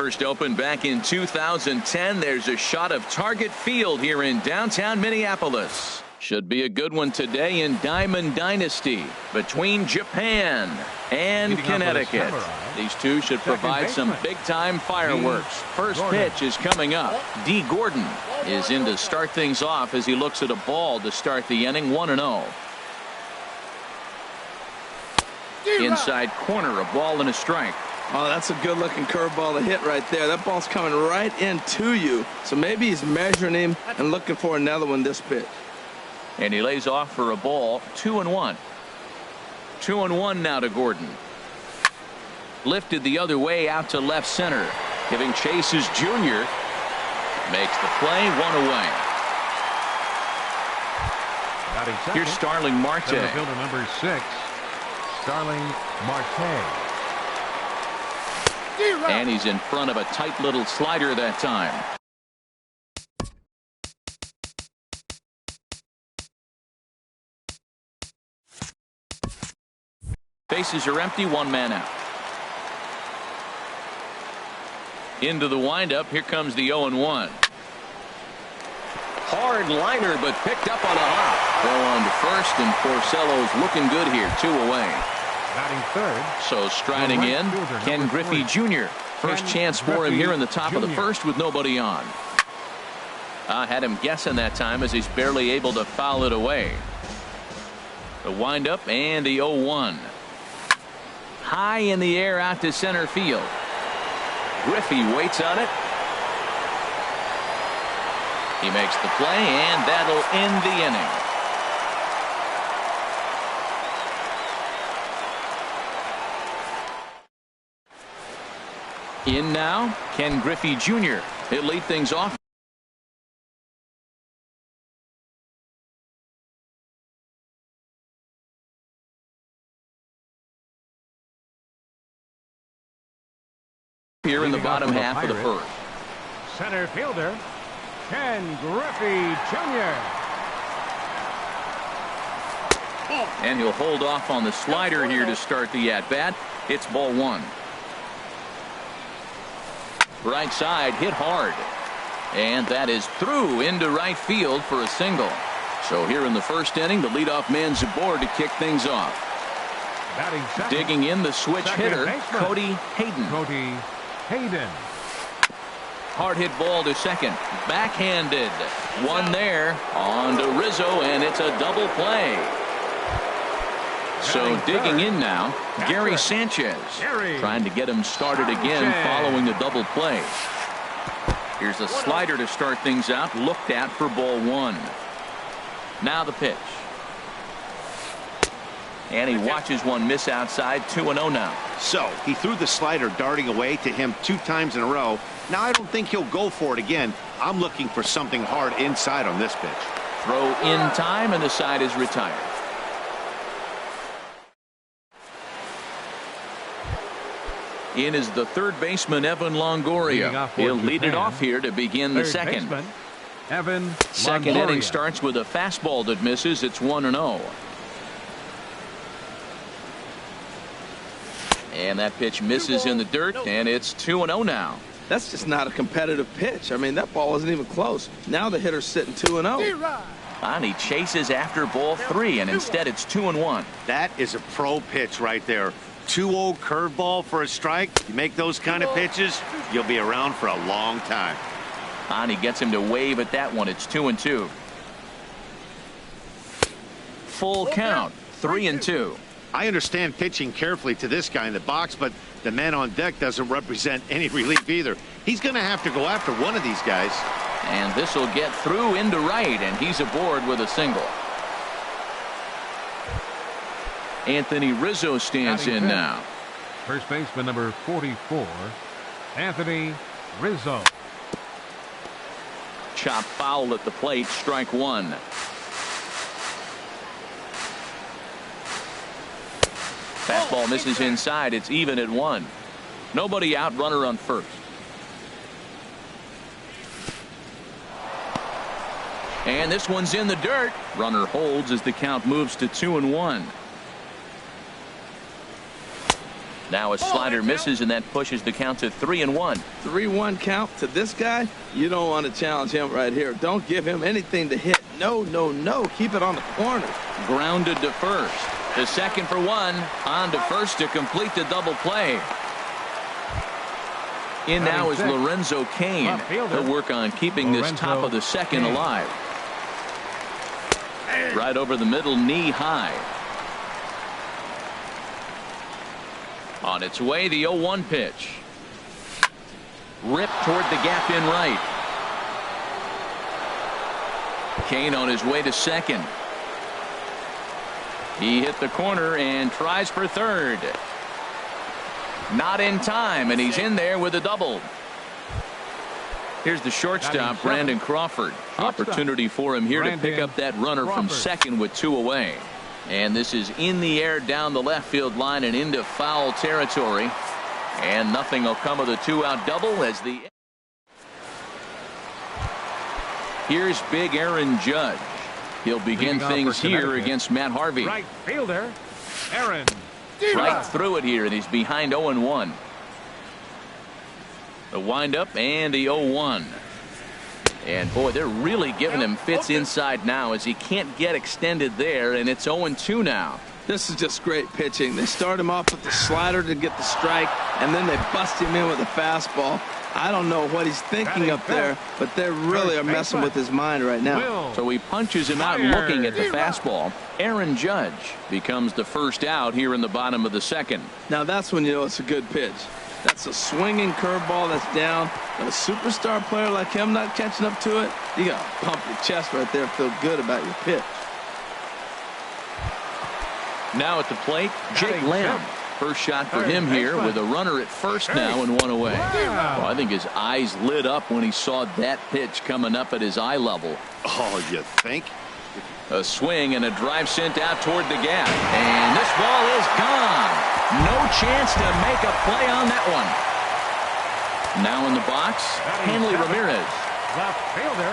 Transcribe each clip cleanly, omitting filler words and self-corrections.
first opened back in 2010. There's a shot of Target Field here in downtown Minneapolis. Should be a good one today in Diamond Dynasty between Japan and Connecticut. These two should provide some big-time fireworks. First pitch is coming up. D. Gordon is in to start things off as he looks at a ball to start the inning. 1-0. Inside corner, a ball and a strike. Oh, that's a good-looking curveball to hit right there. That ball's coming right into you. So maybe he's measuring him and looking for another one this pitch. And he lays off for a ball. 2-1. 2-1 now to Gordon. Lifted the other way out to left center. Giving chase is Junior. Makes the play. 1 away. Here's Starling Marte. Fielder number 6, Starling Marte. And he's in front of a tight little slider that time. Bases are empty, 1 man out. Into the windup. Here comes the 0-1. Hard liner, but picked up on a hop. Go on to first, and Porcello's looking good here. 2 away. Batting third. So striding in, Ken Griffey Jr. First chance for him here in the top of the first with nobody on. Had him guessing that time as he's barely able to foul it away. The windup and the 0-1. High in the air out to center field. Griffey waits on it. He makes the play, and that'll end the inning. In now, Ken Griffey Jr. He'll lead things off. Here in the bottom half of the first. Center fielder, Ken Griffey Jr. And he'll hold off on the slider here to start the at-bat. It's ball 1. Right side hit hard. And that is through into right field for a single. So here in the first inning, the leadoff man's aboard to kick things off. Digging in the switch hitter, Cody Hayden. Hard hit ball to second. Backhanded. One there. On to Rizzo, and it's a double play. So digging in now, Gary Sanchez. Trying to get him started again following the double play. Here's a slider to start things out. Looked at for ball 1. Now the pitch. And he watches one miss outside. 2-0 now. So he threw the slider darting away to him 2 times in a row. Now I don't think he'll go for it again. I'm looking for something hard inside on this pitch. Throw in time, and the side is retired. In is the third baseman, Evan Longoria. He'll lead it off here to begin the second. Second inning starts with a fastball that misses. It's 1-0. And that pitch misses in the dirt, and it's 2-0 now. That's just not a competitive pitch. I mean, that ball wasn't even close. Now the hitter's sitting 2-0. And he chases after ball 3, and instead it's 2-1. That is a pro pitch right there. 2-0 curveball for a strike. You make those kind of pitches, you'll be around for a long time. And he gets him to wave at that one. It's 2-2. Full count. 3-2. I understand pitching carefully to this guy in the box, but the man on deck doesn't represent any relief either. He's going to have to go after one of these guys. And this will get through into right, and he's aboard with a single. Anthony Rizzo stands in now. First baseman number 44, Anthony Rizzo. Chop foul at the plate. Strike 1. Fastball misses inside. It's even at 1. Nobody out. Runner on first. And this one's in the dirt. Runner holds as the count moves to 2-1. Now a slider misses, and that pushes the count to 3-1. 3-1 count to this guy. You don't want to challenge him right here. Don't give him anything to hit. No, no, no. Keep it on the corner. Grounded to first. The second for one. On to first to complete the double play. In now is Lorenzo Cain. He'll work on keeping this top of the second alive. Right over the middle, knee high. On its way, the 0-1 pitch. Ripped toward the gap in right. Cain on his way to second. He hit the corner and tries for third. Not in time, and he's in there with a double. Here's the shortstop, Brandon Crawford. Opportunity for him here to pick up that runner from second with 2 away. And this is in the air down the left field line and into foul territory. And nothing will come of the 2-out double as the. Here's big Aaron Judge. He'll begin things here against Matt Harvey. Right fielder, Aaron. Right through it here, and he's behind 0-1. The windup and the 0-1. And boy, they're really giving him fits inside now as he can't get extended there, and it's 0-2 now. This is just great pitching. They start him off with the slider to get the strike, and then they bust him in with a fastball. I don't know what he's thinking up there, but they really are messing with his mind right now. So he punches him out looking at the fastball. Aaron Judge becomes the first out here in the bottom of the second. Now that's when you know it's a good pitch. That's a swinging curveball that's down. But a superstar player like him not catching up to it, you got to pump your chest right there and feel good about your pitch. Now at the plate, Jake Lamb. First shot for him here with a runner at first now and 1 away. Well, I think his eyes lit up when he saw that pitch coming up at his eye level. Oh, you think? A swing and a drive sent out toward the gap. And this ball is gone. No chance to make a play on that one. Now in the box, Hanley Ramirez. Left fielder,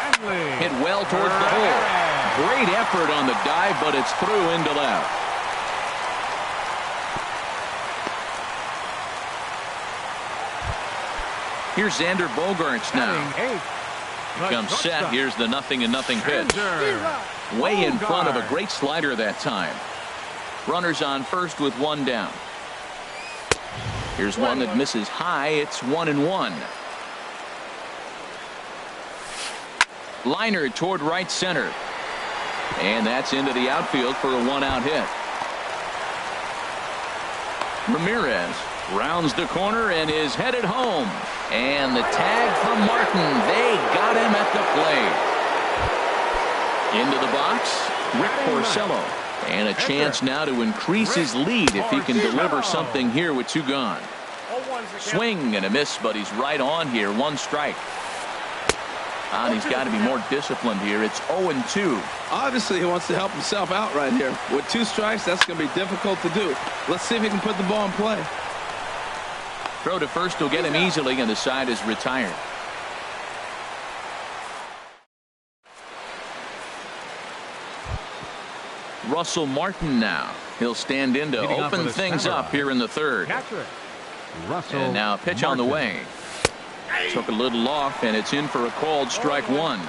Hanley. Hit well towards the hole. Great effort on the dive, but it's through into left. Here's Xander Bogaerts now. Comes set. Here's the 0-0 pitch. Way in front of a great slider that time. Runners on first with 1 down. Here's one that misses high. It's 1-1. Liner toward right center. And that's into the outfield for a 1-out hit. Ramirez rounds the corner and is headed home. And the tag from Martin. They got him at the plate. Into the box, Rick Porcello. And a chance now to increase his lead if he can deliver something here with 2 gone. Swing and a miss, but he's right on here. 1 strike. And he's got to be more disciplined here. It's 0-2. Obviously, he wants to help himself out right here. With 2 strikes, that's going to be difficult to do. Let's see if he can put the ball in play. Throw to first will get him easily, and the side is retired. Russell Martin now. He'll stand in to open things up here in the third. And now a pitch on the way. Took a little off, and it's in for a called strike 1.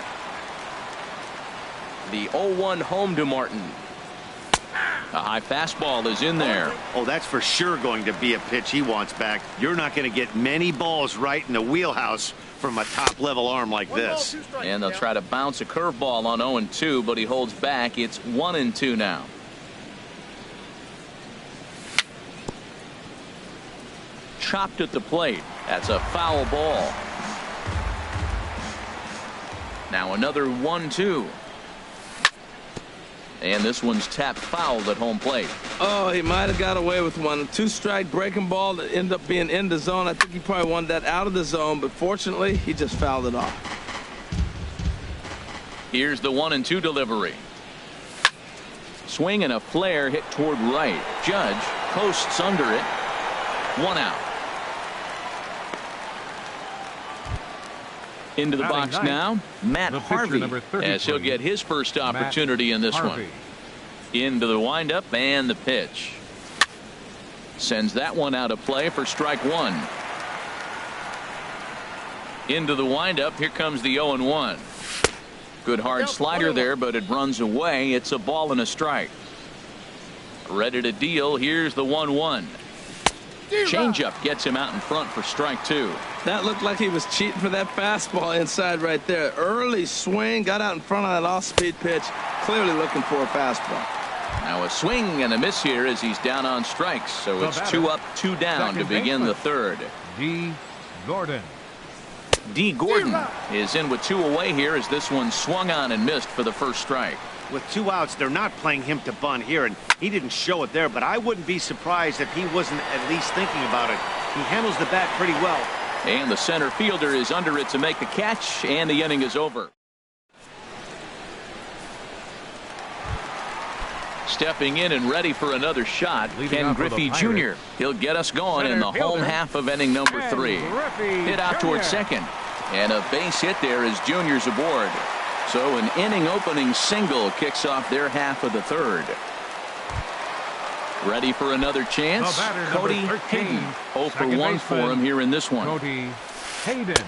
The 0-1 home to Martin. A high fastball is in there. Oh, that's for sure going to be a pitch he wants back. You're not going to get many balls right in the wheelhouse from a top-level arm like this. And they'll try to bounce a curveball on 0-2, but he holds back. It's 1-2 now. Chopped at the plate. That's a foul ball. Now another 1-2. And this one's tapped foul at home plate. Oh, he might have got away with one. 2-strike breaking ball that ended up being in the zone. I think he probably wanted that out of the zone, but fortunately, he just fouled it off. Here's the 1-2 delivery. Swing and a flare hit toward right. Judge coasts under it. 1 out. Into the box now, Matt Harvey, as he'll get his first opportunity in this one. Into the windup and the pitch. Sends that one out of play for strike one. Into the windup. Here comes the 0-1. Good hard slider there, but it runs away. It's a ball and a strike. Ready to deal. Here's the 1-1. Changeup gets him out in front for strike two. That looked like he was cheating for that fastball inside right there. Early swing, got out in front of that off-speed pitch. Clearly looking for a fastball. Now a swing and a miss here as he's down on strikes. So it's 2 up, 2 down to begin the third. D. Gordon. D. Gordon is in with 2 away here as this one swung on and missed for the first strike. With 2 outs, they're not playing him to bunt here, and he didn't show it there, but I wouldn't be surprised if he wasn't at least thinking about it. He handles the bat pretty well. And the center fielder is under it to make the catch, and the inning is over. Stepping in and ready for another shot, Ken Griffey Jr. He'll get us going in the home half of inning number 3. Hit out towards second, and a base hit there as Jr.'s aboard. So an inning opening single kicks off their half of the third. Ready for another chance. Cody Hayden. 0 for 1 for him here in this one. Cody Hayden.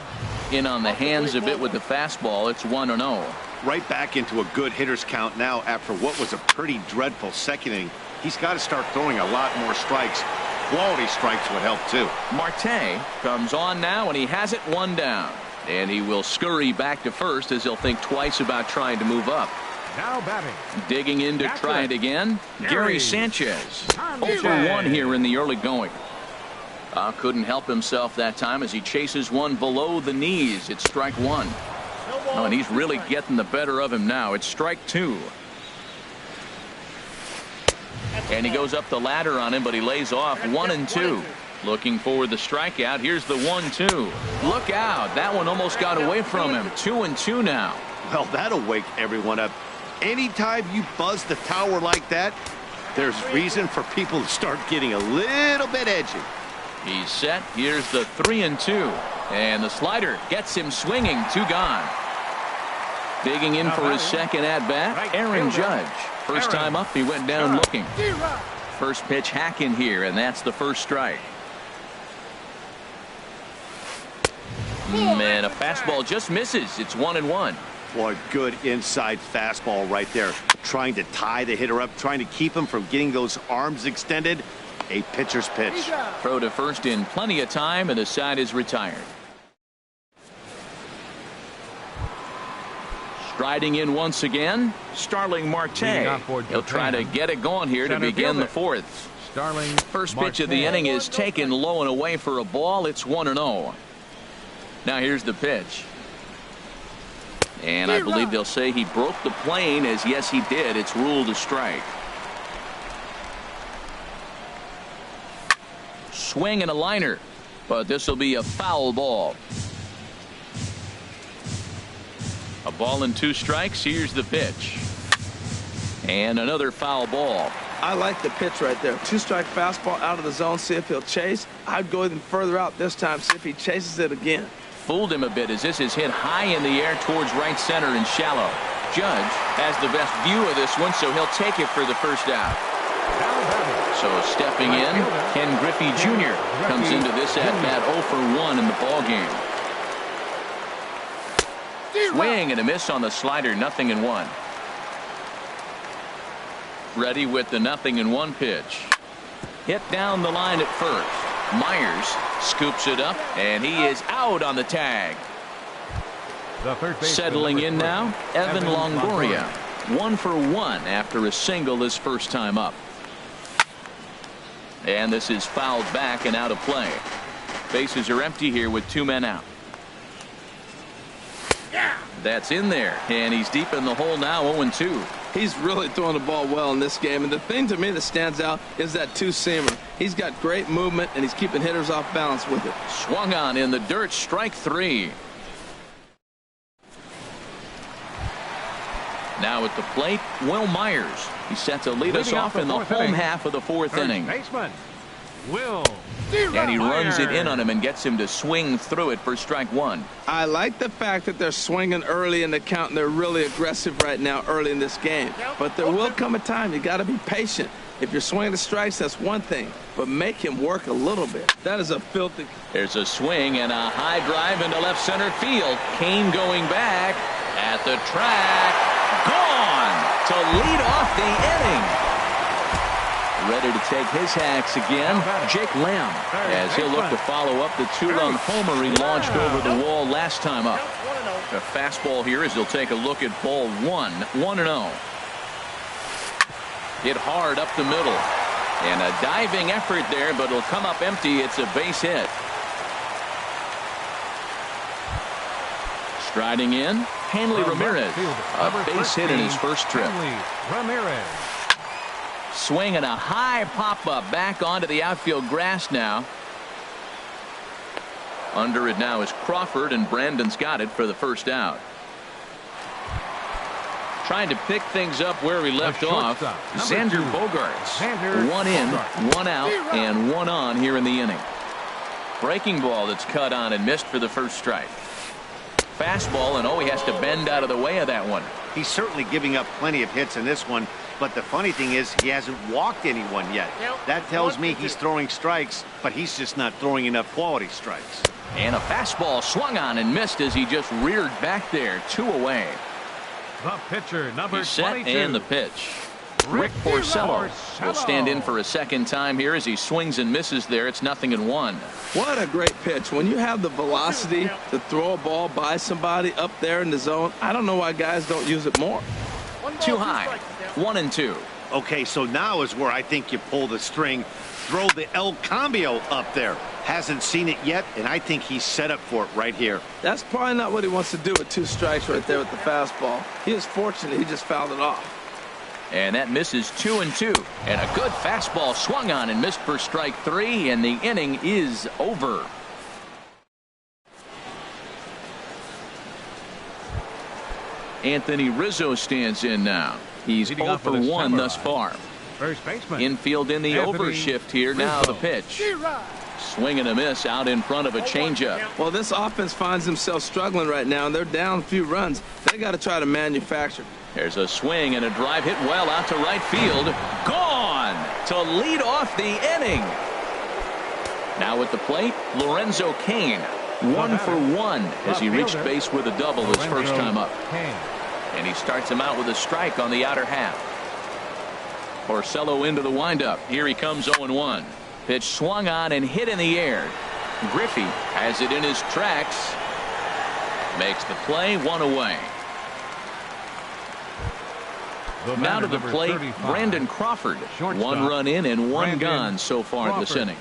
In on the hands a bit with the fastball. It's 1-0. Right back into a good hitter's count now after what was a pretty dreadful second inning. He's got to start throwing a lot more strikes. Quality strikes would help too. Marte comes on now, and he has it 1 down. And he will scurry back to first as he'll think twice about trying to move up. Now batting. Digging in to try it again. Gary Sanchez. 0 for 1 here in the early going. Couldn't help himself that time as he chases one below the knees. It's strike 1. Oh, and he's really getting the better of him now. It's strike 2. And he goes up the ladder on him, but he lays off 1-2. Looking for the strikeout. Here's the 1-2. Look out. That one almost got away from him. 2-2 now. Well, that'll wake everyone up. Anytime you buzz the tower like that, there's reason for people to start getting a little bit edgy. He's set. Here's the 3-2. And the slider gets him swinging. 2 gone. Digging in for his second at-bat, Aaron Judge. First time up, he went down looking. First pitch hack in here, and that's the first strike. Man, a fastball just misses. It's 1-1. Boy, good inside fastball right there. Trying to tie the hitter up, trying to keep him from getting those arms extended. A pitcher's pitch. Throw to first in plenty of time, and the side is retired. Striding in once again, Starling Marte. He'll try to get it going here to begin the fourth. First pitch of the inning is taken low and away for a ball. It's 1-0. Now here's the pitch. And I believe they'll say he broke the plane, as yes he did. It's ruled a strike. Swing and a liner, but this will be a foul ball. A ball and 2 strikes. Here's the pitch. And another foul ball. I like the pitch right there. 2-strike fastball out of the zone. See if he'll chase. I'd go even further out this time. See if he chases it again. Fooled him a bit as this is hit high in the air towards right center and shallow. Judge has the best view of this one, so he'll take it for the first out. So stepping in, Ken Griffey Jr. comes into this at-bat 0 for 1 in the ballgame. Swing and a miss on the slider. 0-1. Ready with the 0-1 pitch. Hit down the line at first. Myers scoops it up, and he is out on the tag. Settling in now, Evan Longoria. 1 for 1 after a single his first time up. And this is fouled back and out of play. Bases are empty here with 2 men out. That's in there, and he's deep in the hole now. 0-2. He's really throwing the ball well in this game, and the thing to me that stands out is that 2-seamer. He's got great movement, and he's keeping hitters off balance with it. Swung on in the dirt. Strike 3. Now at the plate, Will Myers. He's set to lead us off in the home half of the 4th inning. Baseman Will. And he runs it in on him and gets him to swing through it for strike 1. I like the fact that they're swinging early in the count, and they're really aggressive right now early in this game. But there will come a time you got to be patient. If you're swinging the strikes, that's one thing, but make him work a little bit. That is a filthy. There's a swing and a high drive into left center field. Kane going back at the track. Gone to lead off the inning. Ready to take his hacks again, Jake Lamb, as he'll look to follow up the 2-run homer he launched over the wall last time up. A fastball here as he'll take a look at ball 1, 1-0. Hit hard up the middle. And a diving effort there, but it'll come up empty. It's a base hit. Striding in, Hanley Ramirez. A base hit in his first trip. Swing and a high pop-up back onto the outfield grass now. Under it now is Crawford, and Brandon's got it for the first out. Trying to pick things up where we left off. Xander Bogaerts. 1 in, 1 out, and 1 on here in the inning. Breaking ball that's cut on and missed for the first strike. Fastball, and he has to bend out of the way of that one. He's certainly giving up plenty of hits in this one, but the funny thing is he hasn't walked anyone yet. That tells me he's throwing strikes, but he's just not throwing enough quality strikes. And a fastball swung on and missed as he just reared back there, 2 away. The pitcher, number 22. Set and the pitch. Rick Porcello will stand in for a second time here as he swings and misses there. It's 0-1. What a great pitch. When you have the velocity to throw a ball by somebody up there in the zone, I don't know why guys don't use it more. Too high. 1-2. Okay, so now is where I think you pull the string. Throw the El Cambio up there. Hasn't seen it yet, and I think he's set up for it right here. That's probably not what he wants to do with 2 strikes right there with the fastball. He is fortunate he just fouled it off. And that misses 2-2. And a good fastball swung on and missed for strike 3, and the inning is over. Anthony Rizzo stands in now. He's 0 for 1 thus far. First baseman. Infield in the Anthony overshift here. Rizzo. Now the pitch. Swing and a miss out in front of a changeup. Well, this offense finds themselves struggling right now, and they're down a few runs. They got to try to manufacture. There's a swing and a drive hit well out to right field. Gone to lead off the inning. Now at the plate, Lorenzo Cain. 1 for 1 as he reached base with a double his first time up. And he starts him out with a strike on the outer half. Porcello into the windup. Here he comes 0-1. Pitch swung on and hit in the air. Griffey has it in his tracks. Makes the play, 1 away. Now to the plate, Brandon Crawford. 1 run in and 1 gone so far this inning.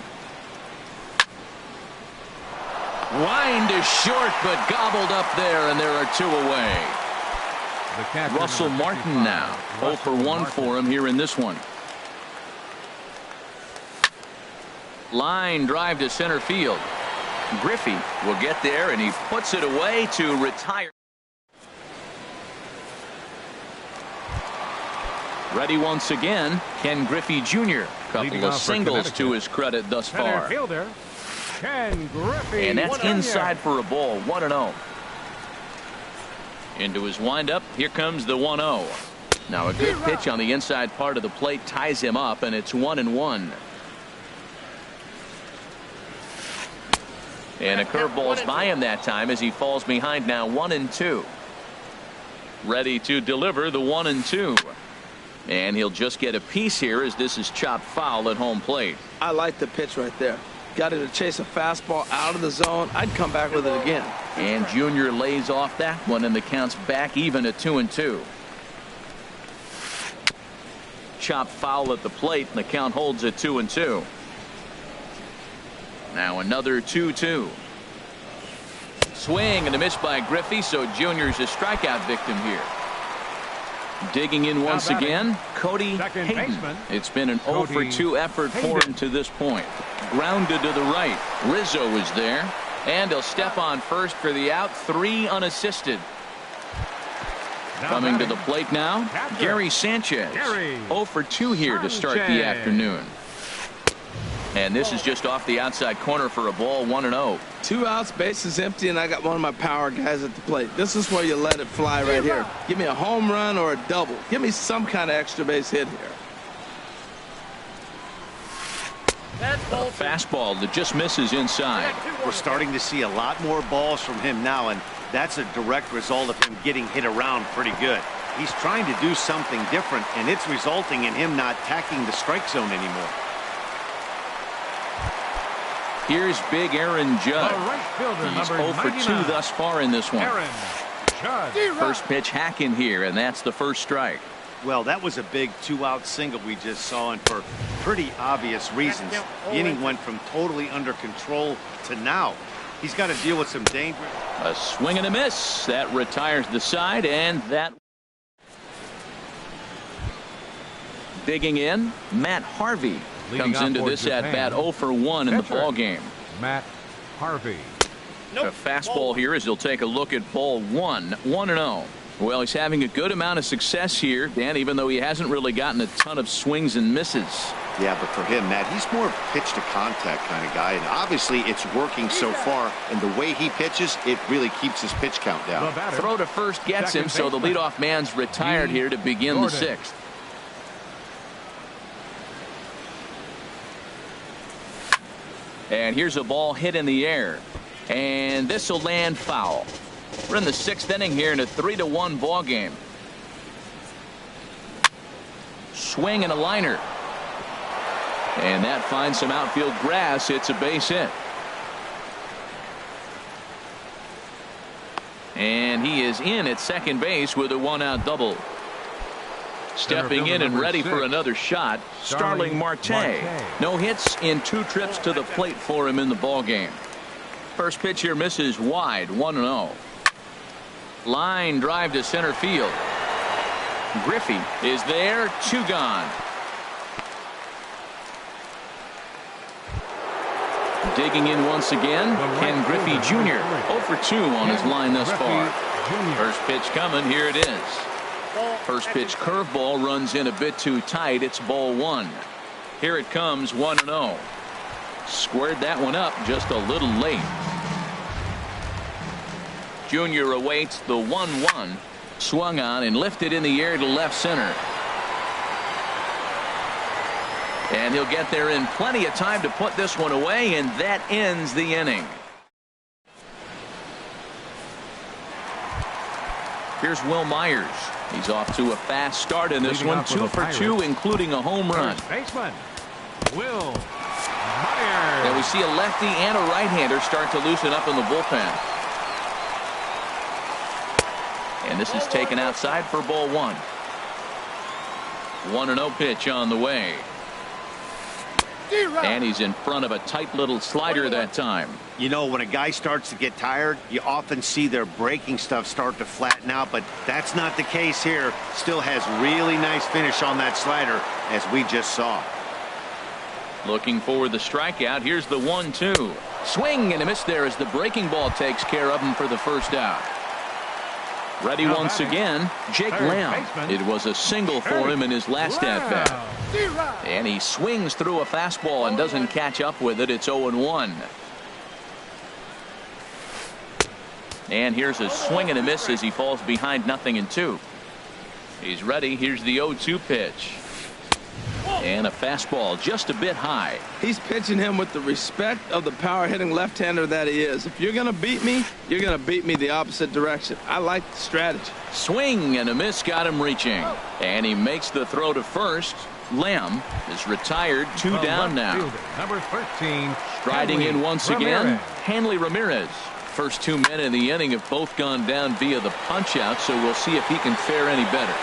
Line to short, but gobbled up there, and there are 2 away. Russell Martin now. 0 for 1 for him here in this one. Line drive to center field. Griffey will get there, and he puts it away to retire. Ready once again, Ken Griffey Jr. Couple of singles to his credit thus far. Ken Griffey. And that's inside for a ball. 1-0. Into his windup. Here comes the 1-0. Now a good pitch on the inside part of the plate ties him up, and it's 1-1. And a curveball's by him that time as he falls behind now 1-2. Ready to deliver the 1-2. And he'll just get a piece here as this is chopped foul at home plate. I like the pitch right there. Got him to chase a fastball out of the zone. I'd come back with it again. And Junior lays off that one, and the count's back even at 2-2. Chopped foul at the plate, and the count holds at 2-2. Now another 2-2. Swing and a miss by Griffey, so Junior's a strikeout victim here. Digging in once again, Cody Hayden. It's been an 0 for 2 effort for him to this point. Grounded to the right. Rizzo is there, and he'll step on first for the out. 3 unassisted. Coming to the plate now, Gary Sanchez. 0 for 2 here to start the afternoon. And this is just off the outside corner for a ball, 1-0. 2 outs, bases empty, and I got one of my power guys at the plate. This is where you let it fly right here. Give me a home run or a double. Give me some kind of extra base hit here. A fastball that just misses inside. We're starting to see a lot more balls from him now, and that's a direct result of him getting hit around pretty good. He's trying to do something different, and it's resulting in him not attacking the strike zone anymore. Here's big Aaron Judd. Right fielder, He's number 0 for 2 99. thus far in this one. Aaron Judd. First pitch hack in here, and that's the first strike. Well, that was a big 2-out single we just saw, and for pretty obvious reasons. The inning went from totally under control to now. He's got to deal with some danger. A swing and a miss. That retires the side, and that. Digging in, Matt Harvey comes into this at bat 0 for 1 in the ball game. Matt Harvey. A fastball here as he'll take a look at ball 1, 1-0. Well, he's having a good amount of success here, Dan, even though he hasn't really gotten a ton of swings and misses. Yeah, but for him, Matt, he's more pitch to contact kind of guy, and obviously it's working so far, and the way he pitches, it really keeps his pitch count down. Throw to first gets him, so the leadoff man's retired here to begin the 6th. And here's a ball hit in the air, and this will land foul. We're in the 6th inning here in a 3-1 ball game. Swing and a liner, and that finds some outfield grass. It's a base hit, and he is in at second base with a 1-out double. Stepping in and ready for another shot, Starling Marte. No hits in 2 trips to the plate for him in the ball game. First pitch here misses wide, 1-0. Line drive to center field. Griffey is there, 2 gone. Digging in once again, Ken Griffey Jr. 0 for 2 on his line thus far. First pitch coming, here it is. First pitch curveball runs in a bit too tight. It's ball 1. Here it comes, 1-0. Squared that one up just a little late. Junior awaits the 1-1. Swung on and lifted in the air to left center. And he'll get there in plenty of time to put this one away, and that ends the inning. Here's Will Myers. He's off to a fast start in this one, 2 for 2, including a home run. Baseman Will Myers. And we see a lefty and a right-hander start to loosen up in the bullpen. And this is taken outside for ball 1. 1-0 pitch on the way. And he's in front of a tight little slider that time. You know, when a guy starts to get tired, you often see their breaking stuff start to flatten out, but that's not the case here. Still has really nice finish on that slider, as we just saw. Looking for the strikeout. Here's the 1-2. Swing and a miss there as the breaking ball takes care of him for the first out. Ready once again, Jake Lamb. It was a single for him in his last at-bat. And he swings through a fastball and doesn't catch up with it. It's 0-1. And here's a swing and a miss as he falls behind 0-2. He's ready. Here's the 0-2 pitch. And a fastball just a bit high. He's pitching him with the respect of the power-hitting left-hander that he is. If you're going to beat me, you're going to beat me the opposite direction. I like the strategy. Swing and a miss got him reaching. And he makes the throw to first. Lamb is retired, 2 down now. Number 13. Striding in once again, Ramirez. Hanley Ramirez. First 2 men in the inning have both gone down via the punch-out, so we'll see if he can fare any better.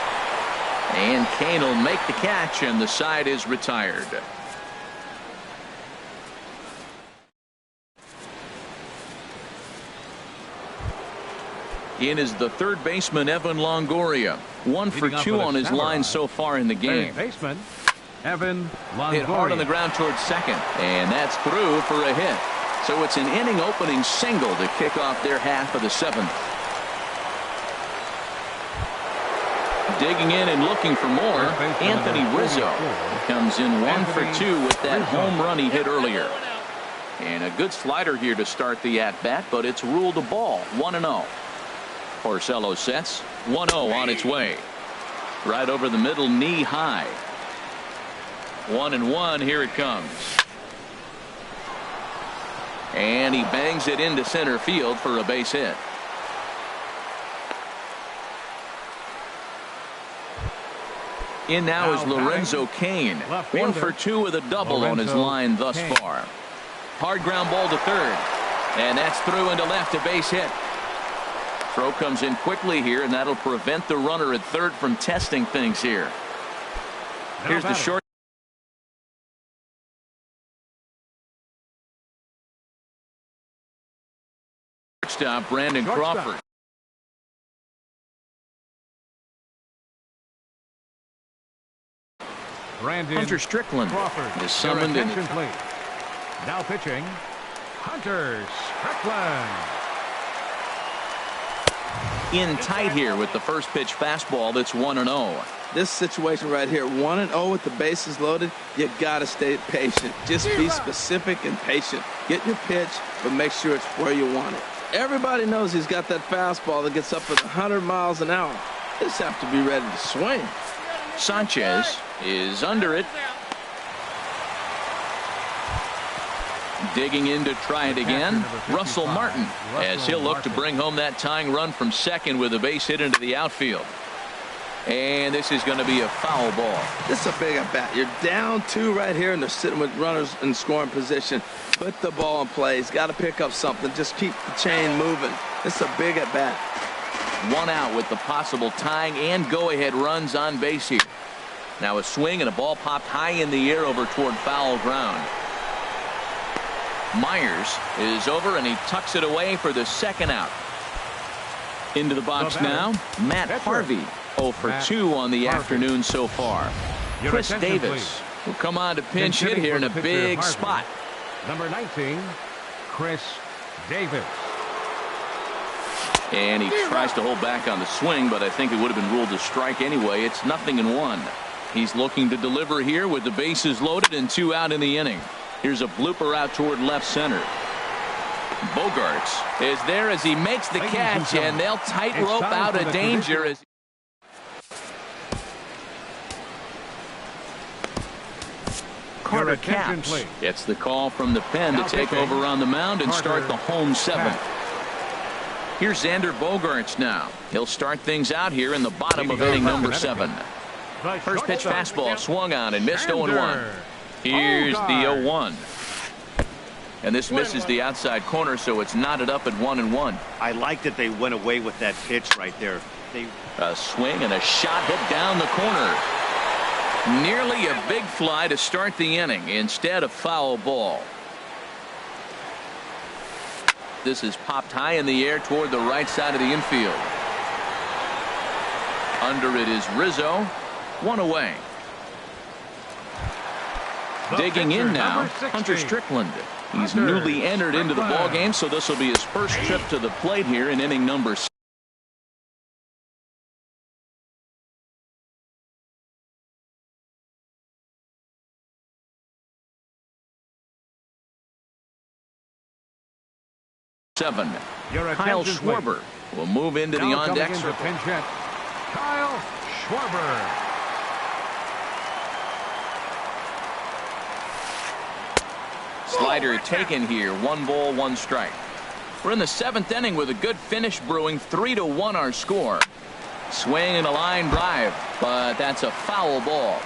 And Kane will make the catch, and the side is retired. In is the third baseman, Evan Longoria. 1 for 2 on his line so far in the game. Third baseman Evan Longoria. Hit hard on the ground towards second, and that's through for a hit. So it's an inning opening single to kick off their half of the 7th. Digging in and looking for more, Anthony Rizzo comes in 1 for 2 with that home run he hit earlier. And a good slider here to start the at-bat, but it's ruled a ball, 1-0. Porcello sets, 1-0 on its way. Right over the middle, knee high. 1-1, here it comes. And he bangs it into center field for a base hit. In now is Lorenzo Cain. 1 for 2 with a double on his line thus far. Hard ground ball to third. And that's through into left, a base hit. Throw comes in quickly here, and that'll prevent the runner at third from testing things here. Here's the short. Stop Brandon Crawford. Hunter Strickland Crawford is summoned in. Now pitching, Hunter Strickland. In tight here with the first pitch fastball that's 1-0. This situation right here, 1-0 with the bases loaded, you gotta stay patient. Just be specific and patient. Get your pitch, but make sure it's where you want it. Everybody knows he's got that fastball that gets up at 100 miles an hour. They just have to be ready to swing. Sanchez is under it. Digging in to try it again. Russell Martin, as he'll look to bring home that tying run from second with a base hit into the outfield. And this is going to be a foul ball. This is a big at bat. You're down 2 right here, and they're sitting with runners in scoring position. Put the ball in play. He's got to pick up something. Just keep the chain moving. This is a big at bat. 1 out with the possible tying and go-ahead runs on base here. Now a swing and a ball popped high in the air over toward foul ground. Myers is over, and he tucks it away for the second out. Into the box now, Matt Harvey. 0 for 2 on the afternoon so far. Chris Davis will come on to pinch hit here in a big spot. Number 19, Chris Davis. And he tries to hold back on the swing, but I think it would have been ruled a strike anyway. It's 0-1. He's looking to deliver here with the bases loaded and 2 out in the inning. Here's a blooper out toward left center. Bogarts is there as he makes the catch, and they'll tightrope out of danger as Carter Capps gets the call from the pen to take over on the mound and start the home 7th. Here's Xander Bogarts now. He'll start things out here in the bottom of inning number 7. First pitch fastball swung on and missed 0-1. Here's the 0-1. And this misses the outside corner, so it's knotted up at 1-1. I like that they went away with that pitch right there. A swing and a shot hit down the corner. Nearly a big fly to start the inning. Instead, a foul ball. This is popped high in the air toward the right side of the infield. Under it is Rizzo. 1 away. Digging in now, Hunter Strickland. He's newly entered into the ball game, so this will be his first trip to the plate here in inning number 7. Kyle Schwarber will move into the on-deck circle. Kyle Schwarber. Slider taken here. 1 ball, 1 strike. We're in the 7th inning with a good finish brewing. 3-1 our score. Swing and a line drive, but that's a foul ball.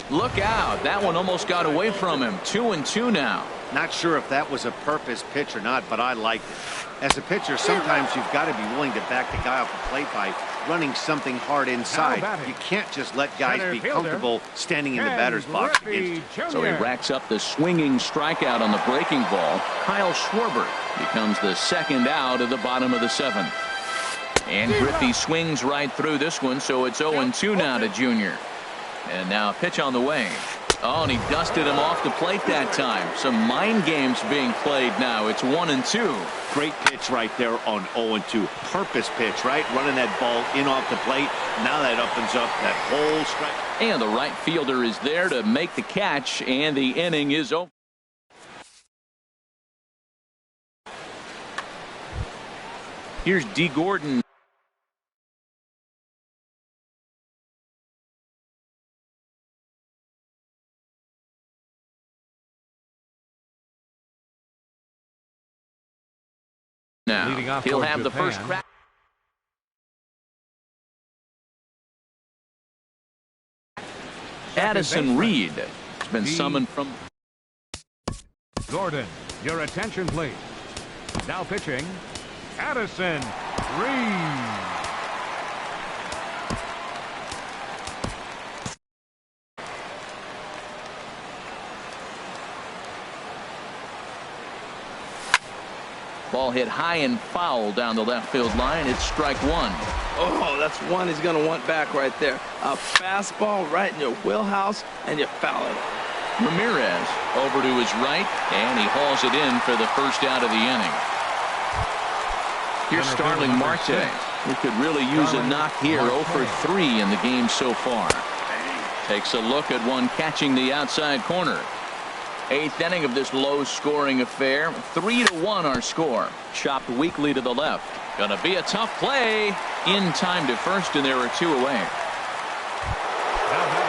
Look out. That one almost got away from him. 2-2 now. Not sure if that was a purpose pitch or not, but I liked it. As a pitcher, sometimes you've got to be willing to back the guy off the plate by running something hard inside. You can't just let guys be comfortable standing in the batter's box against you. So he racks up the swinging strikeout on the breaking ball. Kyle Schwarber becomes the 2nd out of the bottom of the 7th. And Griffey swings right through this one, so it's 0-2 now to Junior. And now a pitch on the way. Oh, and he dusted him off the plate that time. Some mind games being played now. It's 1-2. Great pitch right there on 0-2. Purpose pitch, right? Running that ball in off the plate. Now that opens up that whole strike. And the right fielder is there to make the catch, and the inning is over. Here's D. Gordon. Now, he'll have the first crack. Addison Reed has been summoned from. Gordon, your attention, please. Now pitching, Addison Reed. Ball hit high and foul down the left field line. It's strike one. Oh, that's one he's going to want back right there. A fastball right in your wheelhouse, and you foul it. Ramirez over to his right, and he hauls it in for the first out of the inning. Here's Starling Marte. He could really use a knock here. 0 for 3 in the game so far. Takes a look at one catching the outside corner. 8th inning of this low-scoring affair. 3-1 our score. Chopped weakly to the left. Gonna be a tough play. In time to first, and there are 2 away.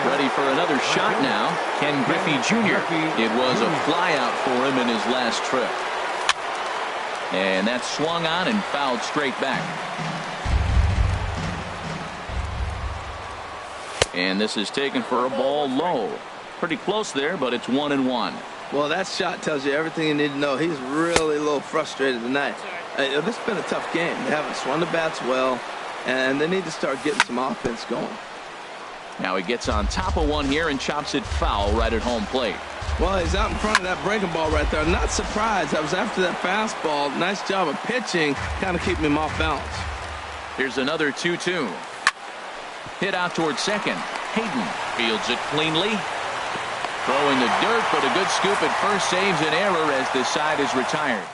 Ready for another shot now. Ken Griffey Jr. It was a flyout for him in his last trip. And that swung on and fouled straight back. And this is taken for a ball low. Pretty close there, but it's 1-1. Well, that shot tells you everything you need to know. He's really a little frustrated tonight. This has been a tough game. They haven't swung the bats well, and they need to start getting some offense going. Now he gets on top of one here and chops it foul right at home plate. Well, he's out in front of that breaking ball right there. I'm not surprised. I was after that fastball. Nice job of pitching, kind of keeping him off balance. Here's another 2-2. Hit out towards second. Hayden fields it cleanly. Throwing the dirt, but a good scoop at first saves an error as this side is retired.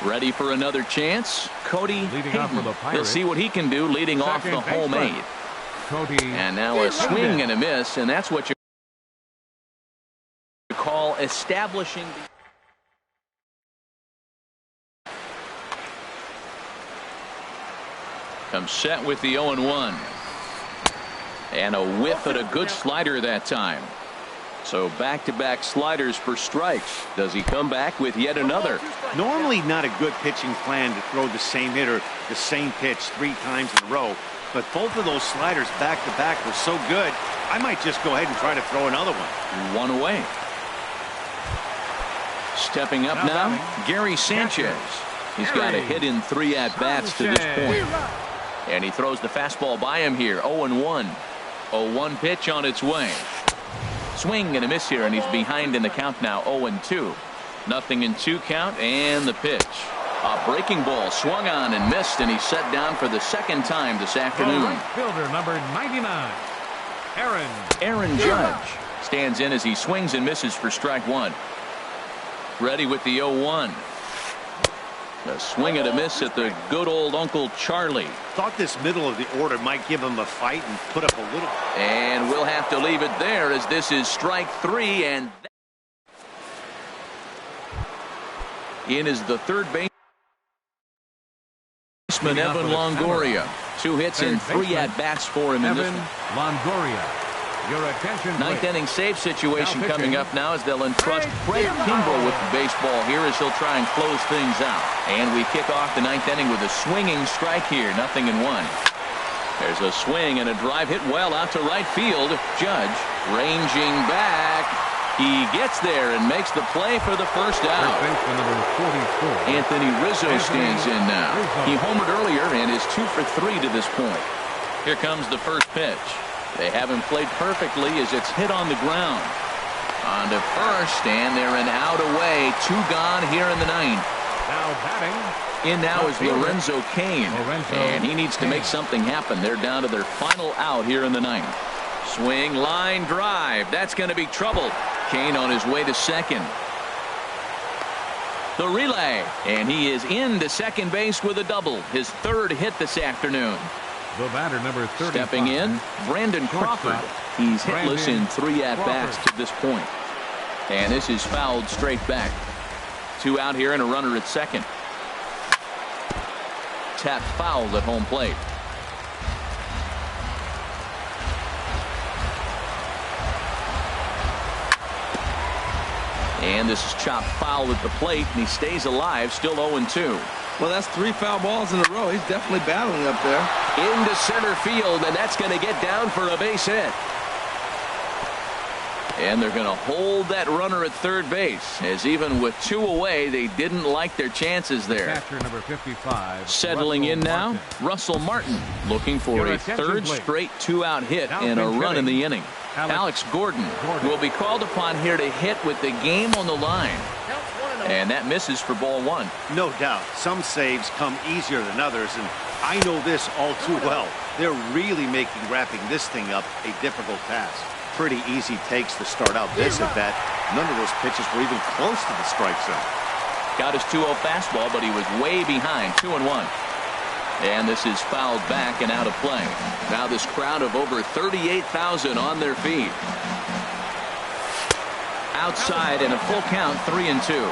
Ready for another chance. Cody Hayden. He'll see what he can do leading off the home 8. And now a swing and a miss, and that's what you call establishing. Comes set with the 0-1. And a whiff at a good slider that time. So back-to-back sliders for strikes. Does he come back with yet another? Normally not a good pitching plan to throw the same hitter the same pitch 3 times in a row. But both of those sliders back-to-back were so good, I might just go ahead and try to throw another one. One away. Stepping up now, Gary Sanchez. He's got a hit in 3 at-bats to this point. And he throws the fastball by him here. 0-1. 0-1 pitch on its way. Swing and a miss here, and he's behind in the count now. 0-2. Nothing in 2 count, and the pitch. A breaking ball swung on and missed, and he's set down for the 2nd time this afternoon. Right fielder number 99, Aaron Judge stands in as he swings and misses for strike 1. Ready with the 0-1. A swing and a miss at the good old Uncle Charlie. Thought this middle of the order might give him a fight and put up a little. And we'll have to leave it there as this is strike 3. And in is the third baseman, Evan Longoria. 2 hits and 3 at-bats for him in this one. Longoria. Your attention, 9th inning save situation coming up now as they'll entrust Craig Kimbrell with the baseball here as he'll try and close things out. And we kick off the 9th inning with a swinging strike here. 0-1. There's a swing and a drive hit well out to right field. Judge ranging back. He gets there and makes the play for the first out. Anthony Rizzo stands in now. He homered earlier and is 2 for 3 to this point. Here comes the first pitch. They haven't played perfectly as it's hit on the ground. On to first, and they're an out away. 2 gone here in the 9th. Now batting. In now is Lorenzo Cain. And he needs to make something happen. They're down to their final out here in the 9th. Swing, line drive. That's going to be trouble. Cain on his way to second. The relay. And he is into second base with a double. His 3rd hit this afternoon. The batter number 35. Stepping in, Brandon Crawford. He's hitless in 3 at-bats to this point. And this is fouled straight back. 2 out here and a runner at second. Tap fouled at home plate. And this is chopped foul at the plate, and he stays alive, still 0-2. Well, that's 3 foul balls in a row. He's definitely battling up there. Into center field, and that's going to get down for a base hit. And they're going to hold that runner at third base, as even with 2 away, they didn't like their chances there. Catcher number 55. Settling in now, Russell Martin, looking for a third straight 2-out hit and a run in the inning. Alex Gordon will be called upon here to hit with the game on the line. And that misses for ball 1. No doubt. Some saves come easier than others, and I know this all too well. They're really making wrapping this thing up a difficult task. Pretty easy takes to start out this at bat. None of those pitches were even close to the strike zone. Got his 2-0 fastball, but he was way behind, 2-1. And this is fouled back and out of play. Now this crowd of over 38,000 on their feet. Outside and a full count, 3-2.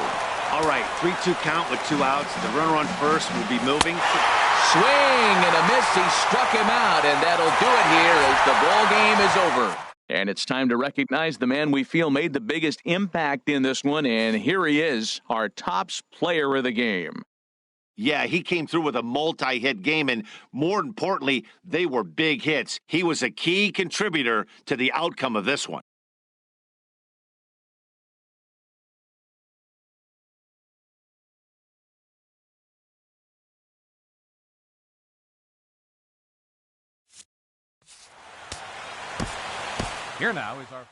All right, 3-2 count with 2 outs. The runner on first will be moving. Swing and a miss. He struck him out, and that'll do it here as the ball game is over. And it's time to recognize the man we feel made the biggest impact in this one, and here he is, our tops player of the game. Yeah, he came through with a multi-hit game, and more importantly, they were big hits. He was a key contributor to the outcome of this one. Here now is our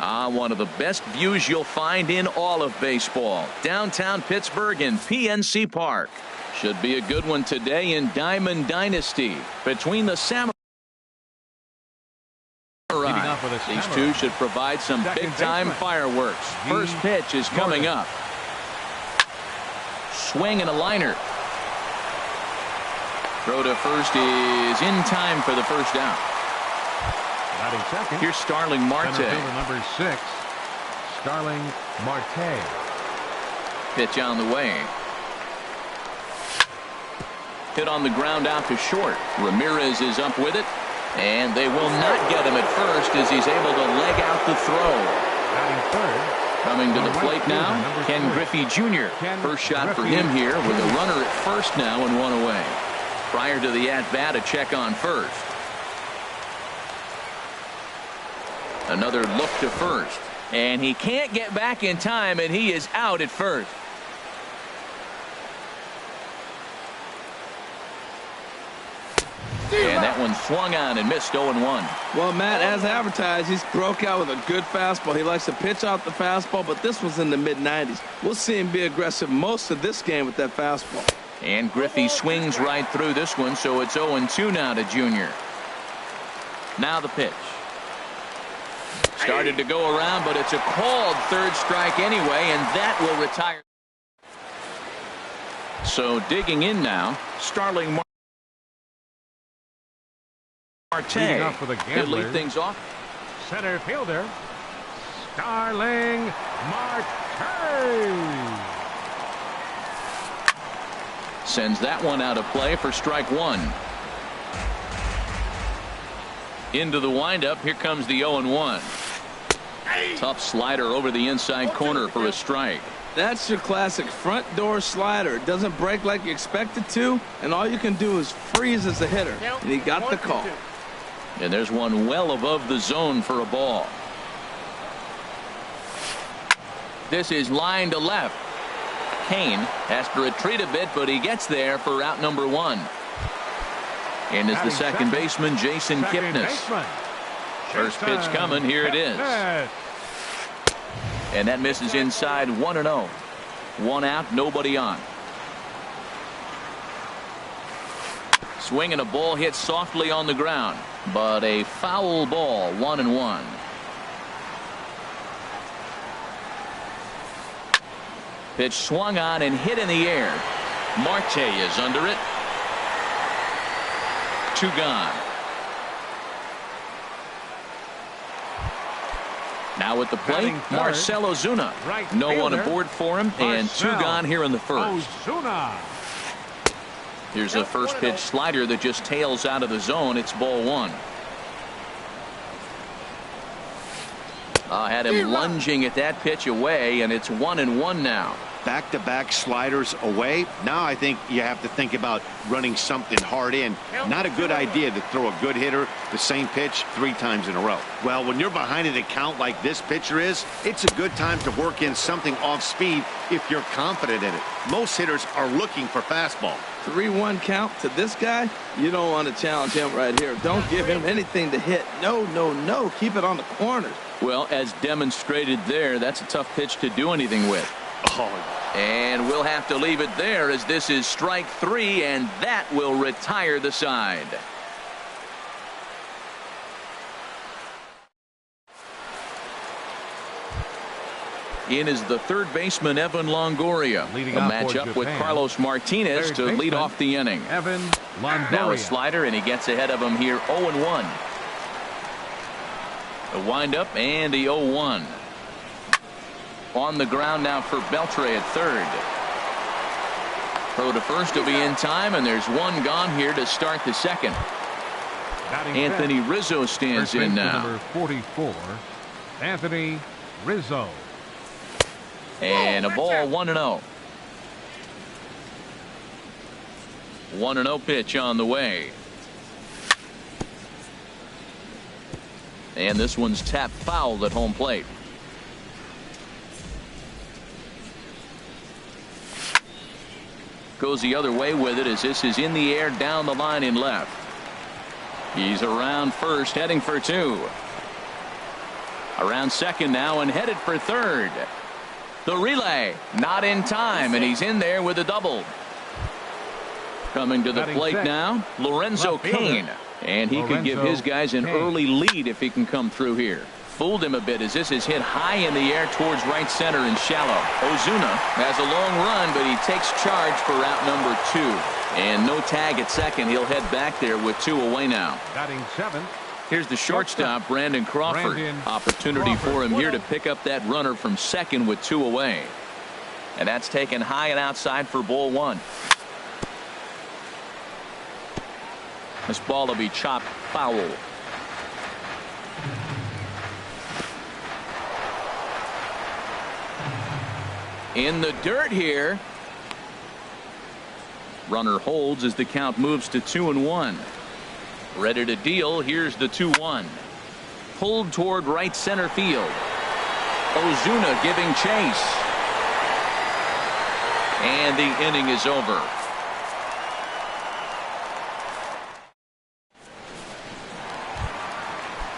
One of the best views you'll find in all of baseball. Downtown Pittsburgh in PNC Park. Should be a good one today in Diamond Dynasty between the Samurai. These two should provide some big-time fireworks. First pitch is coming up. Swing and a liner. Throw to first is in time for the first down. Here's Starling Marte. Number 6, Starling Marte. Pitch on the way. Hit on the ground out to short. Ramirez is up with it. And they will not get him at first as he's able to leg out the throw. Coming to the plate now, Ken Griffey Jr. First shot for him here with a runner at first now and one away. Prior to the at-bat, a check on first. Another look to first. And he can't get back in time, and he is out at first. And that one swung on and missed 0-1. Well, Matt, as advertised, he's broke out with a good fastball. He likes to pitch out the fastball, but this was in the mid-90s. We'll see him be aggressive most of this game with that fastball. And Griffey swings right through this one, so it's 0-2 now to Junior. Now the pitch. Started to go around, but it's a called third strike anyway, and that will retire. So digging in now, Starling Marte. He'll lead things off. Center fielder, Starling Marte. Sends that one out of play for strike one. Into the windup. Here comes the 0-1. Tough slider over the inside corner for a strike. That's your classic front door slider. It doesn't break like you expect it to, and all you can do is freeze as a hitter. And he got the call. And there's one well above the zone for a ball. This is line to left. Kane has to retreat a bit, but he gets there for out number one. And is the second baseman, Jason Kipnis. First pitch coming. Here it is. And that misses inside 1-0. One out, nobody on. Swing and a ball hit softly on the ground, but a foul ball. 1-1. Pitch swung on and hit in the air. Marte is under it. Two gone. Now at the plate, Marcell Ozuna. No one aboard for him, and two gone here in the first. Here's a first pitch slider that just tails out of the zone. It's ball one. Had him lunging at that pitch away, and it's 1-1 now. Back-to-back sliders away. Now I think you have to think about running something hard in. Not a good idea to throw a good hitter the same pitch 3 times in a row. Well, when you're behind an account like this pitcher is, it's a good time to work in something off speed if you're confident in it. Most hitters are looking for fastball. 3-1 count to this guy. You don't want to challenge him right here. Don't give him anything to hit. No, no, no. Keep it on the corners. Well, as demonstrated there, that's a tough pitch to do anything with. And we'll have to leave it there as this is strike 3, and that will retire the side. In is the third baseman, Evan Longoria. A matchup with Carlos Martinez to lead off the inning. Evan Longoria. Now a slider, and he gets ahead of him here 0-1. The windup and the 0-1. On the ground now for Beltre at third. Throw to first will be in time, and there's one gone here to start the second. Anthony Rizzo stands in now. Number 44, Anthony Rizzo. And a ball. 1-0. 1-0 pitch on the way. And this one's tapped foul at home plate. Goes the other way with it as this is in the air down the line in left. He's around first, heading for two. Around second now and headed for third. The relay not in time, and he's in there with a double. Coming to the plate now, Lorenzo Cain. And he could give his guys an early lead if he can come through here. Fooled him a bit as this is hit high in the air towards right center and shallow. Ozuna has a long run, but he takes charge for route number 2. And no tag at second. He'll head back there with 2 away now. Batting seventh. Here's the shortstop, Brandon Crawford. Opportunity for him here to pick up that runner from second with 2 away. And that's taken high and outside for ball 1. This ball will be chopped foul. In the dirt here. Runner holds as the count moves to 2-1. Ready to deal. Here's the 2-1. Pulled toward right center field. Ozuna giving chase. And the inning is over.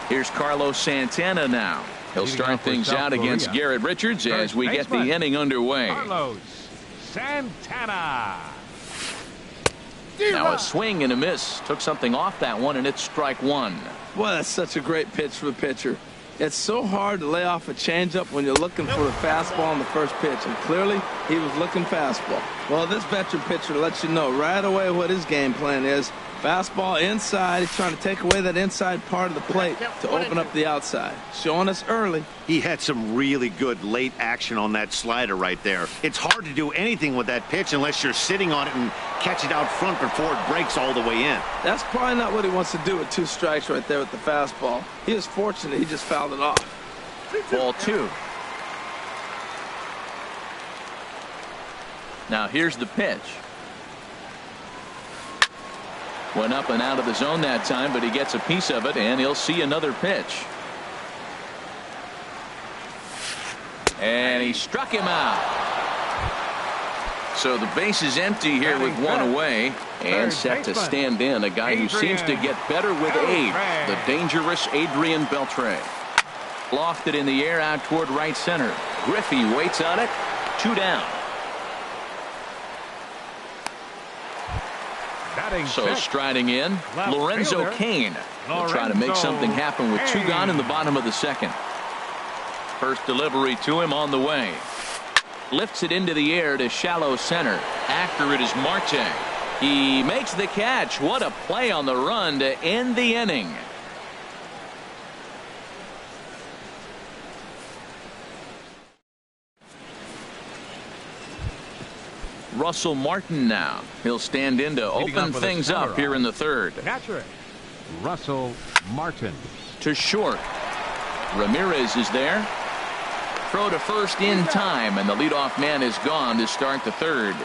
Here's Carlos Santana now. He'll start things out against Garrett Richards as we get the inning underway. Carlos Santana. Now a swing and a miss. Took something off that one, and it's strike 1. Boy, that's such a great pitch for the pitcher. It's so hard to lay off a changeup when you're looking for the fastball on the first pitch, and clearly he was looking fastball. Well, this veteran pitcher lets you know right away what his game plan is. Fastball inside. He's trying to take away that inside part of the plate to open up the outside. Showing us early. He had some really good late action on that slider right there. It's hard to do anything with that pitch unless you're sitting on it and catch it out front before it breaks all the way in. That's probably not what he wants to do with 2 strikes right there with the fastball. He was fortunate he just fouled it off. Ball 2. Now here's the pitch. Went up and out of the zone that time, but he gets a piece of it, and he'll see another pitch. And he struck him out. So the base is empty here with 1 away, and set to stand in a guy who seems to get better with age, the dangerous Adrian Beltre. Lofted in the air out toward right center. Griffey waits on it. 2 down. So striding in, Lorenzo Cain will try to make something happen with 2 gone in the bottom of the second. First delivery to him on the way. Lifts it into the air to shallow center. After it is Marte. He makes the catch. What a play on the run to end the inning. Russell Martin now. He'll stand in to open things up here in the third. Catcher Russell Martin. To short. Ramirez is there. Throw to first in time, and the leadoff man is gone to start the third.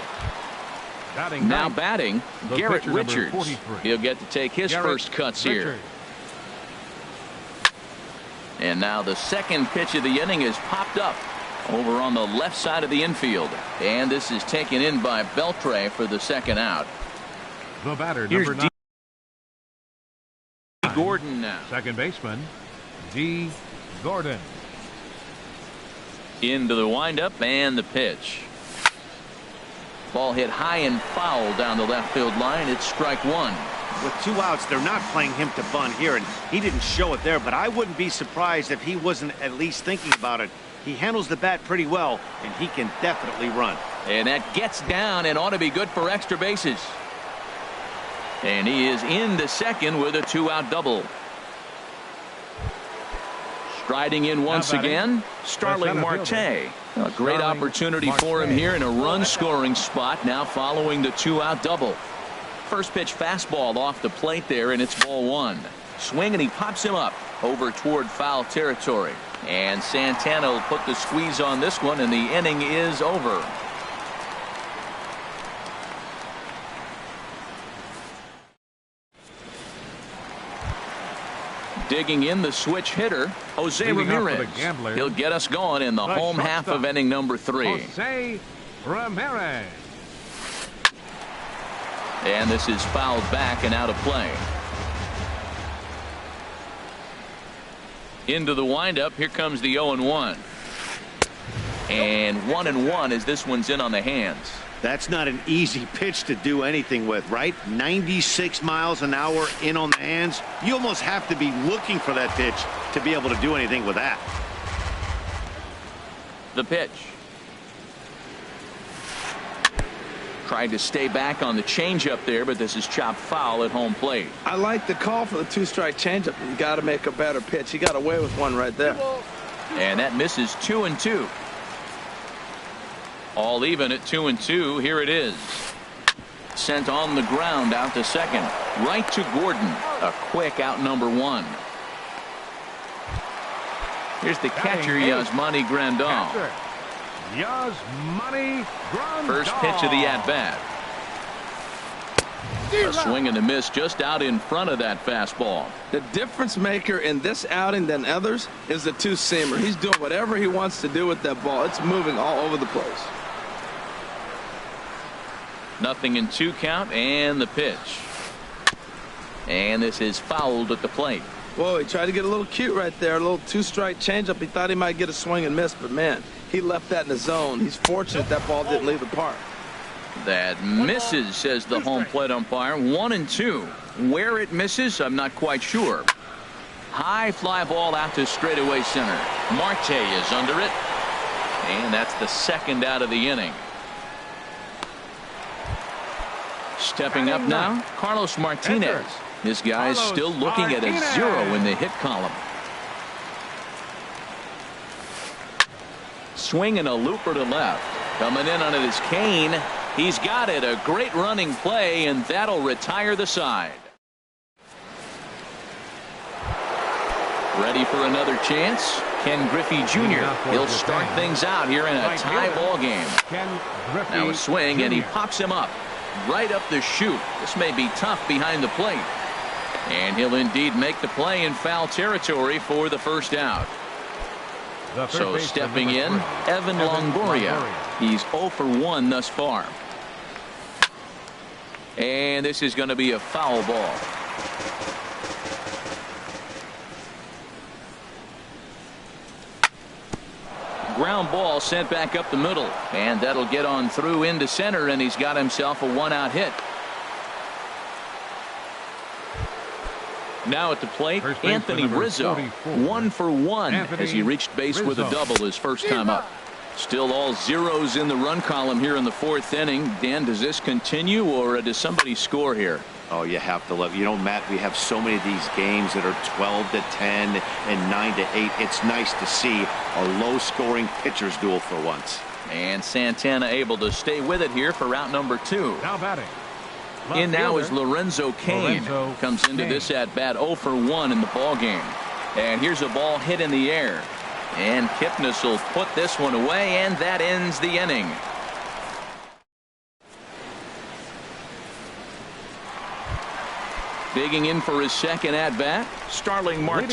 Now batting, Garrett Richards. He'll get to take his first cuts here. And now the second pitch of the inning is popped up over on the left side of the infield, and this is taken in by Beltre for the second out. The batter, Here's number D. 9. Gordon now. Second baseman D. Gordon. Into the windup and the pitch. Ball hit high and foul down the left field line. It's strike 1. With 2 outs, they're not playing him to bunt here, and he didn't show it there, but I wouldn't be surprised if he wasn't at least thinking about it. He handles the bat pretty well, and he can definitely run. And that gets down and ought to be good for extra bases. And he is into second with a 2-out double. Striding in once again, Starling Marte. A great opportunity for him here in a run-scoring spot now following the 2-out double. First pitch fastball off the plate there, and it's ball 1. Swing, and he pops him up over toward foul territory. And Santana will put the squeeze on this one, and the inning is over. Digging in the switch hitter, Jose Ramirez. He'll get us going in the home half of inning number 3. Jose Ramirez. And this is fouled back and out of play. Into the windup. Here comes the 0-1. And 1-1 as this one's in on the hands. That's not an easy pitch to do anything with, right? 96 miles an hour in on the hands. You almost have to be looking for that pitch to be able to do anything with that. The pitch. Tried to stay back on the changeup there, but this is chopped foul at home plate. I like the call for the 2-strike changeup. You got to make a better pitch. He got away with one right there. And that misses 2-2. All even at 2-2. Here it is. Sent on the ground out to second. Right to Gordon. A quick out number 1. Here's the catcher, Yasmani Grandal. Yasmani Grandal. First pitch of the at-bat. A swing and a miss just out in front of that fastball. The difference maker in this outing than others is the two-seamer. He's doing whatever he wants to do with that ball. It's moving all over the place. 0-2 count and the pitch. And this is fouled at the plate. Whoa, he tried to get a little cute right there. A little 2-strike changeup. He thought he might get a swing and miss, but man, he left that in the zone. He's fortunate that ball didn't leave the park. That misses, says the home plate umpire. 1-2. Where it misses, I'm not quite sure. High fly ball out to straightaway center. Marte is under it. And that's the second out of the inning. Stepping up now, Carlos Martinez. This guy's still looking at a 0 in the hit column. Swing and a looper to left. Coming in on it is Kane. He's got it. A great running play, and that'll retire the side. Ready for another chance? Ken Griffey Jr. He'll start things out here in a tie ball game. Now a swing, and he pops him up. Right up the chute. This may be tough behind the plate. And he'll indeed make the play in foul territory for the first out. So stepping in, Evan Longoria. He's 0 for 1 thus far. And this is going to be a foul ball. Ground ball sent back up the middle. And that'll get on through into center, and he's got himself a 1-out hit. Now at the plate, Anthony Rizzo, 1 for 1 as he reached base with a double his first time up. Still all zeros in the run column here in the 4th inning. Dan, does this continue, or does somebody score here? Oh, you have to love. You know, Matt, we have so many of these games that are 12-10 and 9-8. It's nice to see a low-scoring pitcher's duel for once. And Santana able to stay with it here for route number 2. Now batting. In now is Lorenzo Cain. Comes into this at bat 0 for 1 in the ball game. And here's a ball hit in the air. And Kipnis will put this one away, and that ends the inning. Digging in for his second at bat, Starling Marte.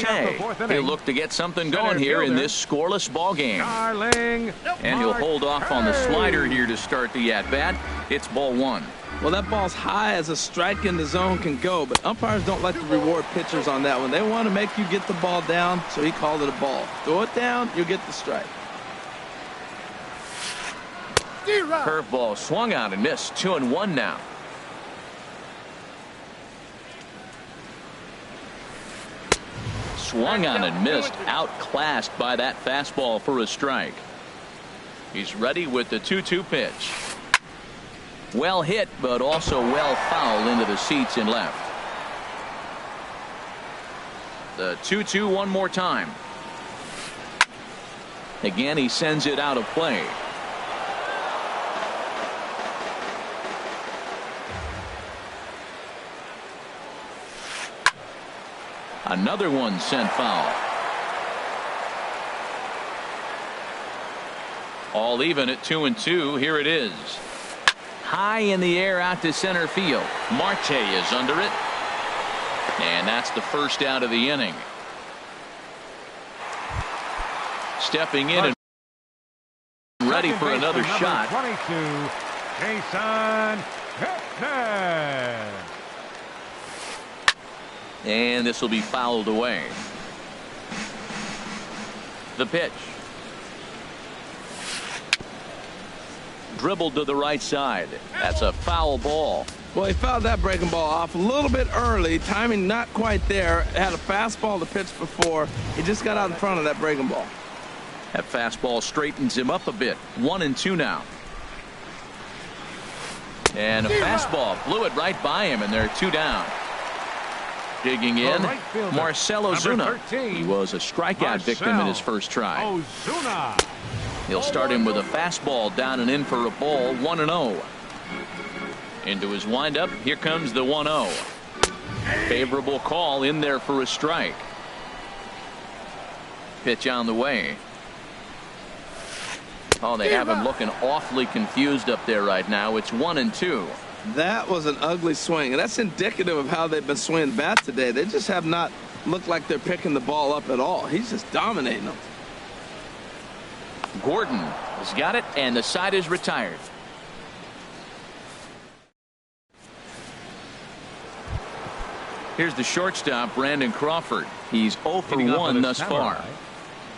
He'll look to get something going here in this scoreless ball game. And he'll hold off on the slider here to start the at bat. It's ball 1. Well, that ball's high as a strike in the zone can go, but umpires don't like to reward pitchers on that one. They want to make you get the ball down, so he called it a ball. Throw it down, you'll get the strike. Curveball swung out and missed. 2-1 now. Swung on and missed. Outclassed by that fastball for a strike. He's ready with the 2-2 pitch. Well hit, but also well fouled into the seats in left. The 2-2 one more time. Again, he sends it out of play. Another one sent foul. All even at 2-2. Here it is. High in the air out to center field. Marte is under it. And that's the first out of the inning. Stepping in and ready for another shot. 22, Jason Kipnis. And this will be fouled away. The pitch. Dribbled to the right side. That's a foul ball. Well, he fouled that breaking ball off a little bit early. Timing not quite there. Had a fastball to pitch before. He just got out in front of that breaking ball. That fastball straightens him up a bit. 1-2 now. And a fastball blew it right by him, and they're 2 down. Digging in, Marcell Ozuna. He was a strikeout victim in his first try. He'll start him with a fastball down and in for a ball. 1-0. Into his windup. Here comes the 1-0. Favorable call in there for a strike. Pitch on the way. Oh, they have him looking awfully confused up there right now. It's 1-2. That was an ugly swing, and that's indicative of how they've been swinging the bat today. They just have not looked like they're picking the ball up at all. He's just dominating them. Gordon has got it, and the side is retired. Here's the shortstop, Brandon Crawford. He's 0 for 1 thus far.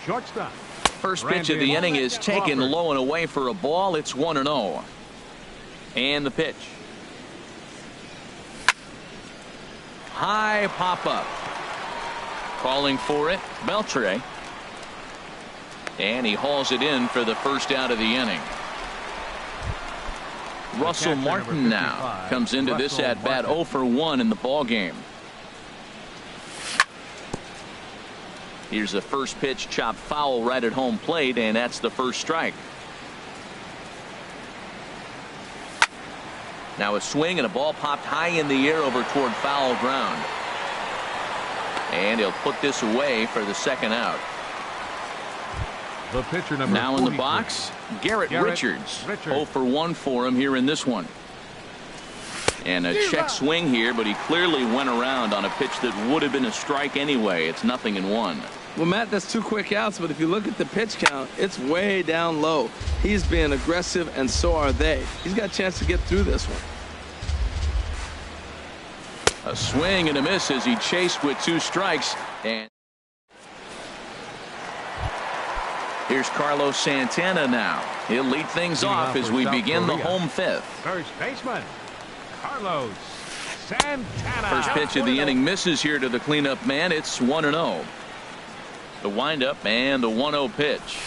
Shortstop. First pitch of the inning is taken low and away for a ball. It's 1-0. And the pitch. High pop up. Calling for it, Beltre. And he hauls it in for the first out of the inning. Russell Martin now comes into this at bat 0 for 1 in the ball game. Here's the first pitch, chopped foul right at home plate, and that's the first strike. Now a swing and a ball popped high in the air over toward foul ground. And he'll put this away for the second out. The pitcher number now in the box, Garrett Richards. 0 for 1 for him here in this one. And a check swing here, but he clearly went around on a pitch that would have been a strike anyway. It's 0-1. Well, Matt, that's 2 quick outs, but if you look at the pitch count, it's way down low. He's being aggressive, and so are they. He's got a chance to get through this one. A swing and a miss as he chased with 2 strikes. And here's Carlos Santana now. He'll lead things off as we begin the home 5th. First baseman, Carlos Santana. First pitch of the inning misses here to the cleanup man. It's 1-0. The windup and the 1-0 pitch.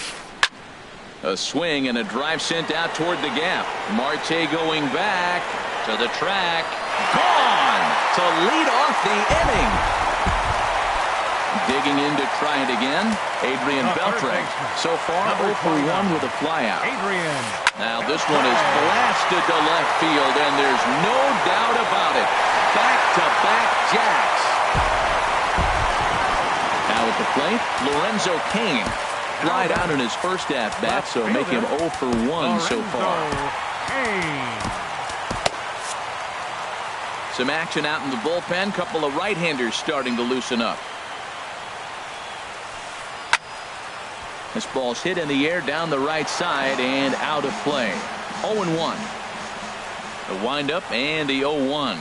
A swing and a drive sent out toward the gap. Marte going back to the track. Gone to lead off the inning. Digging in to try it again, Adrian Beltre. So far 0 for 1 with a flyout. Now this one is blasted to left field, and there's no doubt about it. Back-to-back jacks. Now at the plate, Lorenzo Cain. Flied out in his first at-bat, so make him 0 for 1 so far. Some action out in the bullpen. Couple of right-handers starting to loosen up. This ball's hit in the air down the right side and out of play. 0-1. The windup and the 0-1.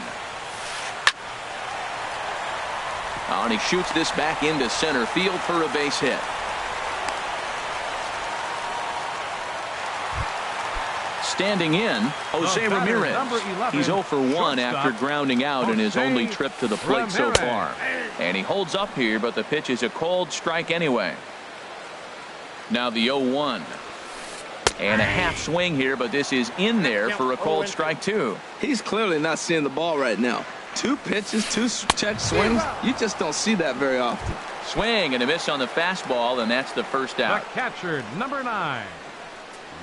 And he shoots this back into center field for a base hit. Standing in, Jose Ramirez. He's 0 for 1 after grounding out in his only trip to the plate so far. And he holds up here, but the pitch is a cold strike anyway. Now the 0-1. And a half swing here, but this is in there for a cold strike too. He's clearly not seeing the ball right now. 2 pitches, 2 check swings. You just don't see that very often. Swing and a miss on the fastball, and that's the first out. The catcher, number 9.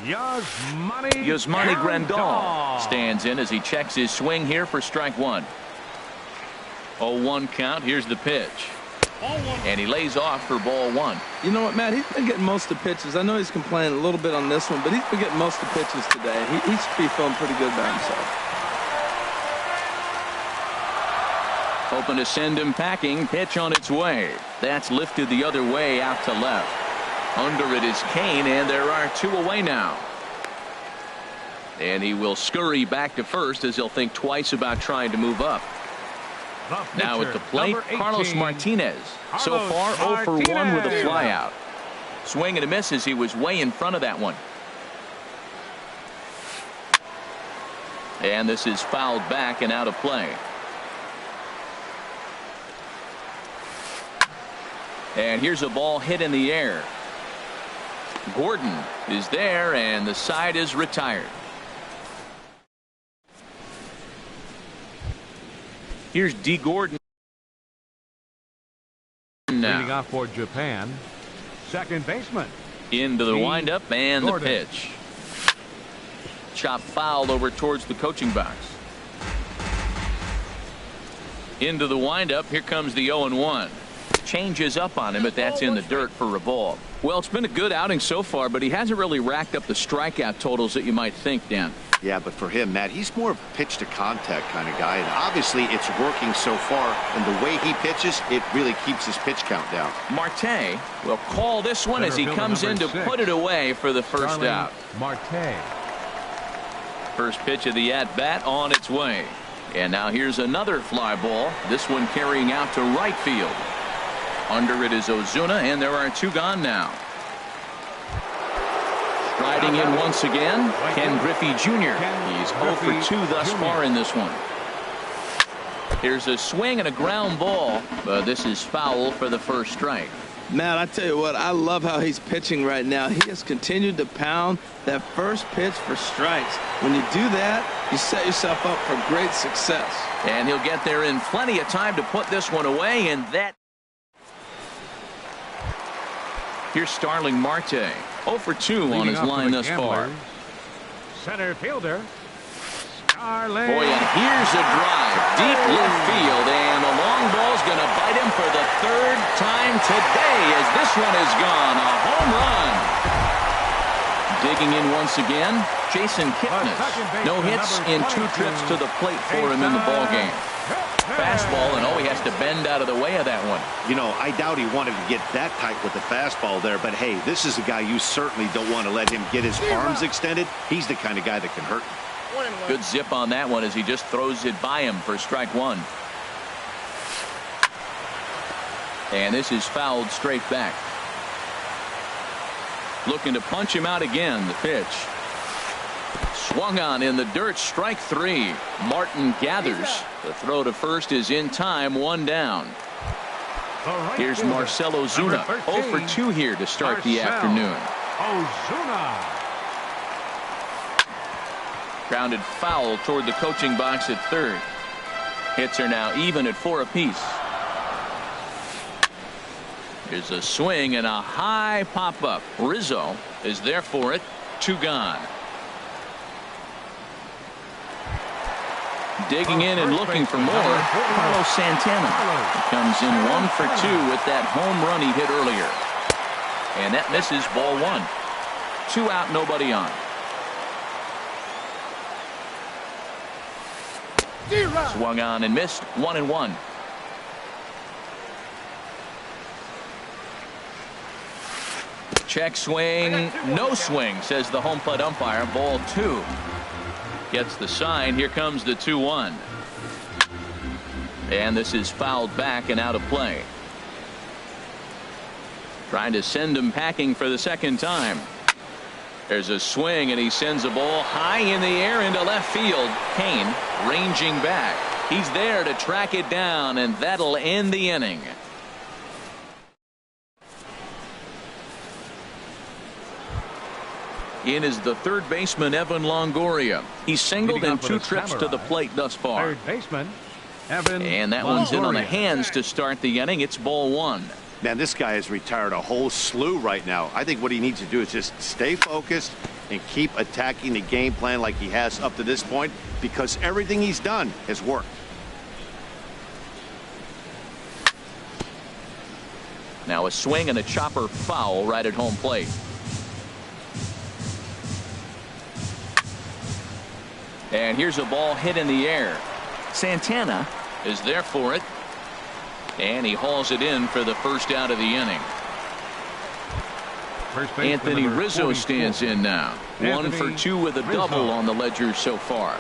Yasmani Grandal stands in as he checks his swing here for strike 1. 0-1 count. Here's the pitch. And he lays off for ball 1. You know what, Matt? He's been getting most of the pitches. I know he's complaining a little bit on this one, but he's been getting most of the pitches today. He should be feeling pretty good by himself. Hoping to send him packing. Pitch on its way. That's lifted the other way out to left. Under it is Cain, and there are 2 away now. And he will scurry back to first as he'll think twice about trying to move up. Now at the plate, Carlos Martinez. So far 0 for 1 with a flyout. Swing and a miss as he was way in front of that one. And this is fouled back and out of play. And here's a ball hit in the air. Gordon is there, and the side is retired. Here's D. Gordon. Leading off for Japan, second baseman. Into the windup and Gordon. the pitch. Chop foul over towards the coaching box. Into the windup. Here comes the 0-1. Changes up on him, but that's in the dirt for a ball. Well, it's been a good outing so far, but he hasn't really racked up the strikeout totals that you might think, Dan. Yeah, but for him, Matt, he's more of a pitch to contact kind of guy, and obviously it's working so far, and the way he pitches, it really keeps his pitch count down. Marte will call this one as he comes in to put it away for the first out. Marte. First pitch of the at-bat on its way. And now here's another fly ball, this one carrying out to right field. Under it is Ozuna, and there are two gone now. Striding in once again, Ken Griffey Jr. He's 0 for 2 thus far in this one. Here's a swing and a ground ball, but this is foul for the first strike. Matt, I tell you what, I love how he's pitching right now. He has continued to pound that first pitch for strikes. When you do that, you set yourself up for great success. And he'll get there in plenty of time to put this one away, and that. Here's Starling Marte, 0 for 2 on his line thus far. Center fielder, Starling. Boy, and here's a drive, deep left field, and the long ball's going to bite him for the third time today as this one is gone, a home run. Digging in once again, Jason Kipnis. No hits in 2 trips to the plate for him in the ballgame. Fastball, and he has to bend out of the way of that one. You know, I doubt he wanted to get that tight with the fastball there, but hey, this is a guy you certainly don't want to let him get his arms extended. He's the kind of guy that can hurt him. Good zip on that one as he just throws it by him for strike one. And this is fouled straight back. Looking to punch him out again, the pitch. Swung on in the dirt, strike 3. Martin gathers. The throw to first is in time, 1 down. Here's Marcell Ozuna, 0 for 2 here to start the afternoon. Ozuna. Grounded foul toward the coaching box at third. Hits are now even at 4 apiece. Here's a swing and a high pop-up. Rizzo is there for it. 2 gone. Digging in and looking for more, Carlos Santana. He comes in 1 for 2 with that home run he hit earlier. And that misses, ball 1. 2 out, nobody on. Swung on and missed, 1-1. Check swing, no swing, says the home plate umpire. Ball 2. Gets the sign. Here comes the 2-1. And this is fouled back and out of play. Trying to send him packing for the second time. There's a swing, and he sends a ball high in the air into left field. Kane ranging back. He's there to track it down, and that'll end the inning. In is the third baseman, Evan Longoria. He's singled in 2 trips to the plate thus far. Third baseman, Evan and that one's in on the Longoria. hands to start the inning. It's ball 1. Man, this guy has retired a whole slew right now. I think what he needs to do is just stay focused and keep attacking the game plan like he has up to this point, because everything he's done has worked. Now a swing and a chopper foul right at home plate. And here's a ball hit in the air. Santana is there for it. And he hauls it in for the first out of the inning. Anthony Rizzo stands in now. 1 for 2 with a double on the ledger so far.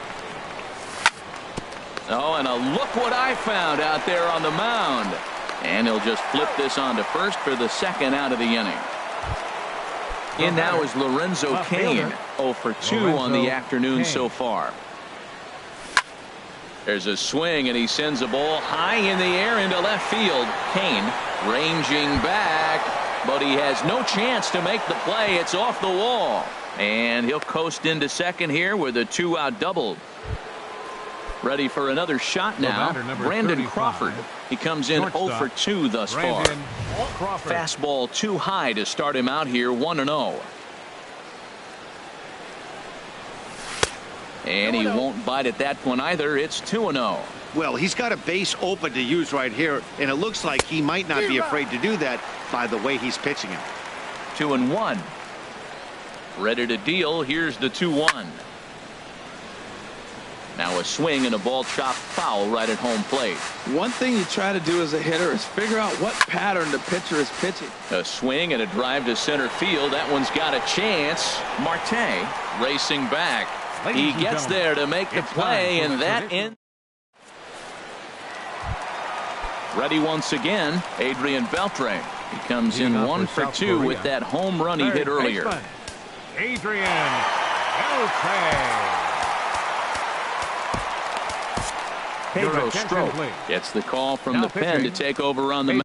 Oh, and a look what I found out there on the mound. And he'll just flip this on to first for the second out of the inning. In now is Lorenzo Cain, 0 for 2 on the afternoon so far. There's a swing, and he sends a ball high in the air into left field. Cain ranging back, but he has no chance to make the play. It's off the wall, and he'll coast into second here with a 2-out double. Ready for another shot now, Brandon Crawford. He comes in 0 for 2 thus far. Fastball too high to start him out here, 1-0. And he won't bite at that one either. It's 2-0. Well, he's got a base open to use right here, and it looks like he might not be afraid to do that by the way he's pitching him. 2-1. Ready to deal. Here's the 2-1. Now a swing and a ball chopped foul right at home plate. One thing you try to do as a hitter is figure out what pattern the pitcher is pitching. A swing and a drive to center field. That one's got a chance. Marte racing back. He gets there to make the play, and that ends. Ready once again, Adrian Beltre. He comes in 1 for 2 with that home run he hit earlier. Adrian Beltre. Pedro Strop gets the call from the pen to take over on the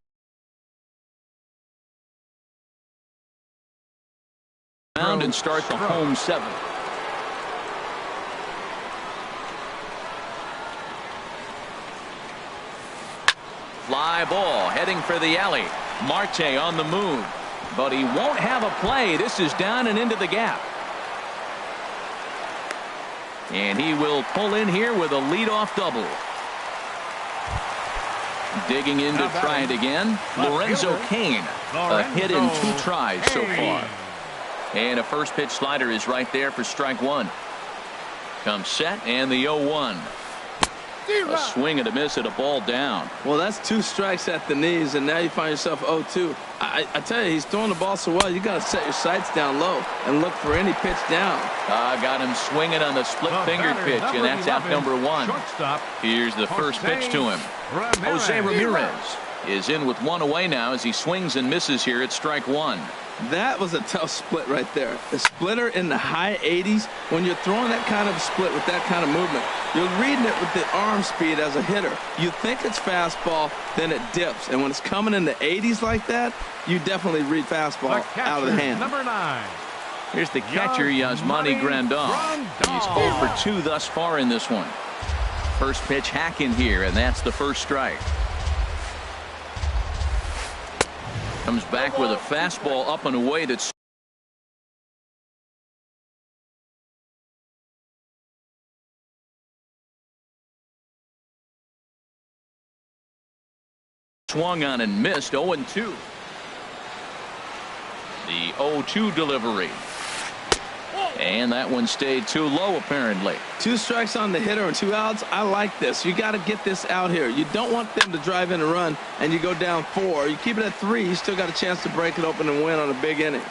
mound and start the home 7th. Fly ball heading for the alley. Marte on the move, but he won't have a play. This is down and into the gap. And he will pull in here with a leadoff double. Digging in to try it again. Lorenzo Cain, a hit in 2 tries so far. And a first pitch slider is right there for strike 1. Comes set and the 0-1. A swing and a miss at a ball down. Well, that's 2 strikes at the knees, and now you find yourself 0-2. I tell you, he's throwing the ball so well, you got to set your sights down low and look for any pitch down. Got him swinging on the split-fingered pitch, and that's out number 1. Here's the first pitch to him. Jose Ramirez is in with 1 away now as he swings and misses here at strike 1. That was a tough split right there. The splitter in the high 80s. When you're throwing that kind of split with that kind of movement, you're reading it with the arm speed as a hitter. You think it's fastball, then it dips. And when it's coming in the 80s like that, you definitely read fastball out of the hand. Number 9. Here's the catcher, Yasmani Grandal. He's 0 for 2 thus far in this one. First pitch hack in here, and that's the first strike. Comes back with a fastball up and away that's swung on and missed. 0-2. The 0-2 delivery. And that one stayed too low, apparently. 2 strikes on the hitter and 2 outs. I like this. You got to get this out here. You don't want them to drive in a run and you go down 4. You keep it at 3. You still got a chance to break it open and win on a big inning.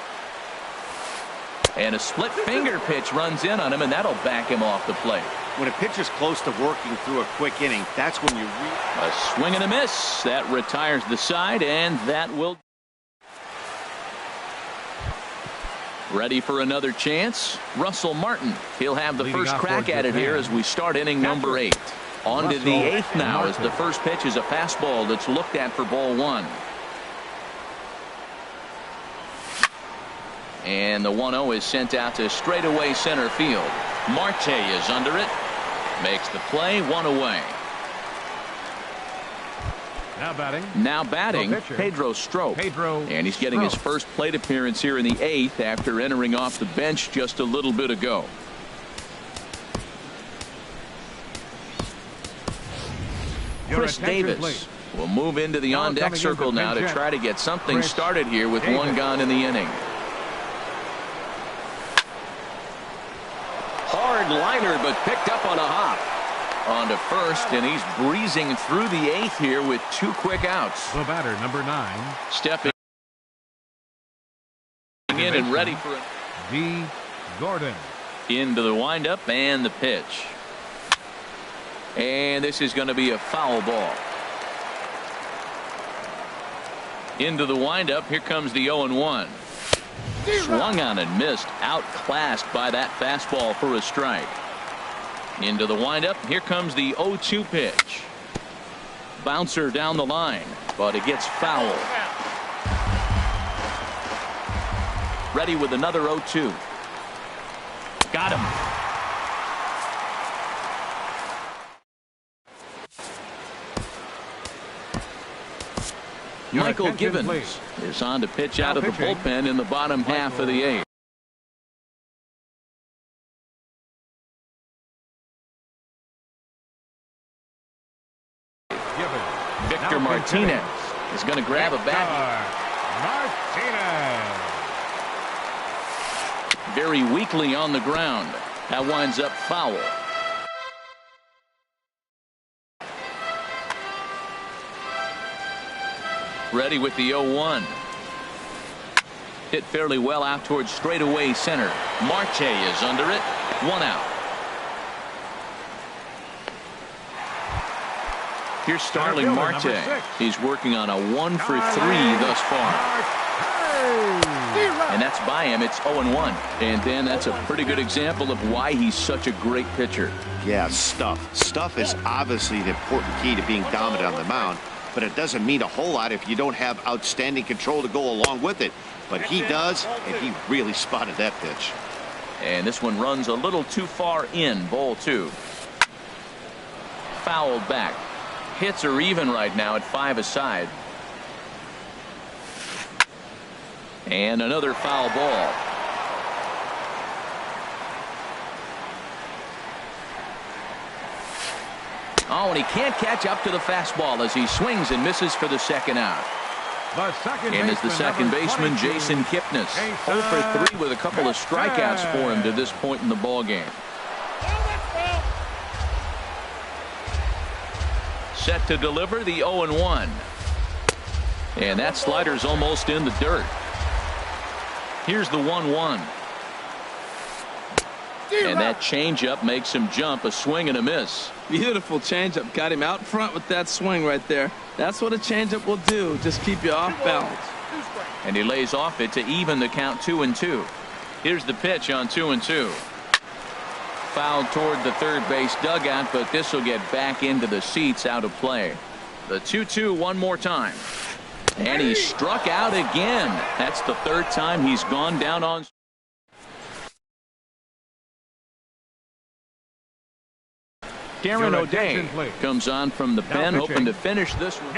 And a split finger pitch runs in on him, and that'll back him off the plate. When a pitcher's close to working through a quick inning, that's when you a swing and a miss. That retires the side, and that will. Ready for another chance. Russell Martin. He'll have the first crack at it here as we start inning number 8. On to the 8th now as the first pitch is a fastball that's looked at for ball 1. And the 1-0 is sent out to straightaway center field. Marte is under it. Makes the play, 1 away. Now batting, Pedro Strop. And he's getting his first plate appearance here in the 8th after entering off the bench just a little bit ago. Chris Davis will move into the on-deck circle now to try to get something started here with 1 gone in the inning. Hard liner, but picked up on a hop. On to first, and he's breezing through the 8th here with 2 quick outs. The batter, number 9. Stepping in and ready for it. D. Gordon. Into the windup and the pitch. And this is going to be a foul ball. Into the windup. Here comes the 0-1. Swung on and missed. Outclassed by that fastball for a strike. Into the windup. Here comes the 0-2 pitch. Bouncer down the line, but it gets foul. Ready with another 0-2. Got him. Michael Givens is on to pitch out of the bullpen in the bottom half of the eighth. Victor Martinez is going to grab a bat. Martinez. Very weakly on the ground. That winds up foul. Ready with the 0-1. Hit fairly well out towards straightaway center. Marte is under it. 1 out. Here's Starling Marte. He's working on a 1 for 3 thus far. And that's by him. It's 0-1. And Dan, that's a pretty good example of why he's such a great pitcher. Yeah, stuff. Stuff is obviously the important key to being dominant on the mound. But it doesn't mean a whole lot if you don't have outstanding control to go along with it. But he does, and he really spotted that pitch. And this one runs a little too far in. Ball 2. Fouled back. Hits are even right now at 5 aside. And another foul ball. Oh, and he can't catch up to the fastball as he swings and misses for the second out. And is the second baseman, Jason Kipnis. 0 for 3 with a couple of strikeouts for him to this point in the ballgame. Set to deliver the 0-1. And that slider's almost in the dirt. Here's the 1-1. And that changeup makes him jump. A swing and a miss. Beautiful changeup. Got him out front with that swing right there. That's what a changeup will do. Just keep you off balance. And he lays off it to even the count 2-2. Here's the pitch on 2-2. Fouled toward the third base dugout, but this will get back into the seats, out of play. The 2-2 one more time. And he struck out again. That's the third time he's gone down on. Darren O'Day comes on from the pen, hoping to finish this one.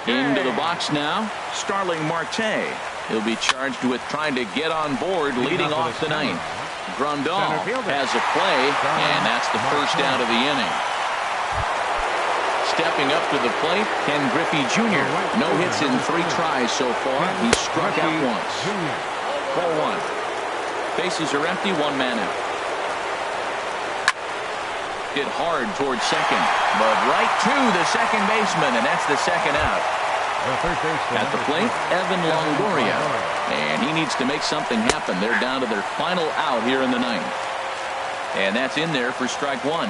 Into the box now, Starling Marte. He'll be charged with trying to get on board, leading off the ninth. Grandal has a play, and that's the first out of the inning. Stepping up to the plate, Ken Griffey Jr. No hits in 3 tries so far. He struck out once. 4-1. Bases are empty, 1 man out. Hit hard towards second, but right to the second baseman, and that's the second out. At the plate, Evan Longoria, and he needs to make something happen. They're down to their final out here in the ninth, and that's in there for strike 1.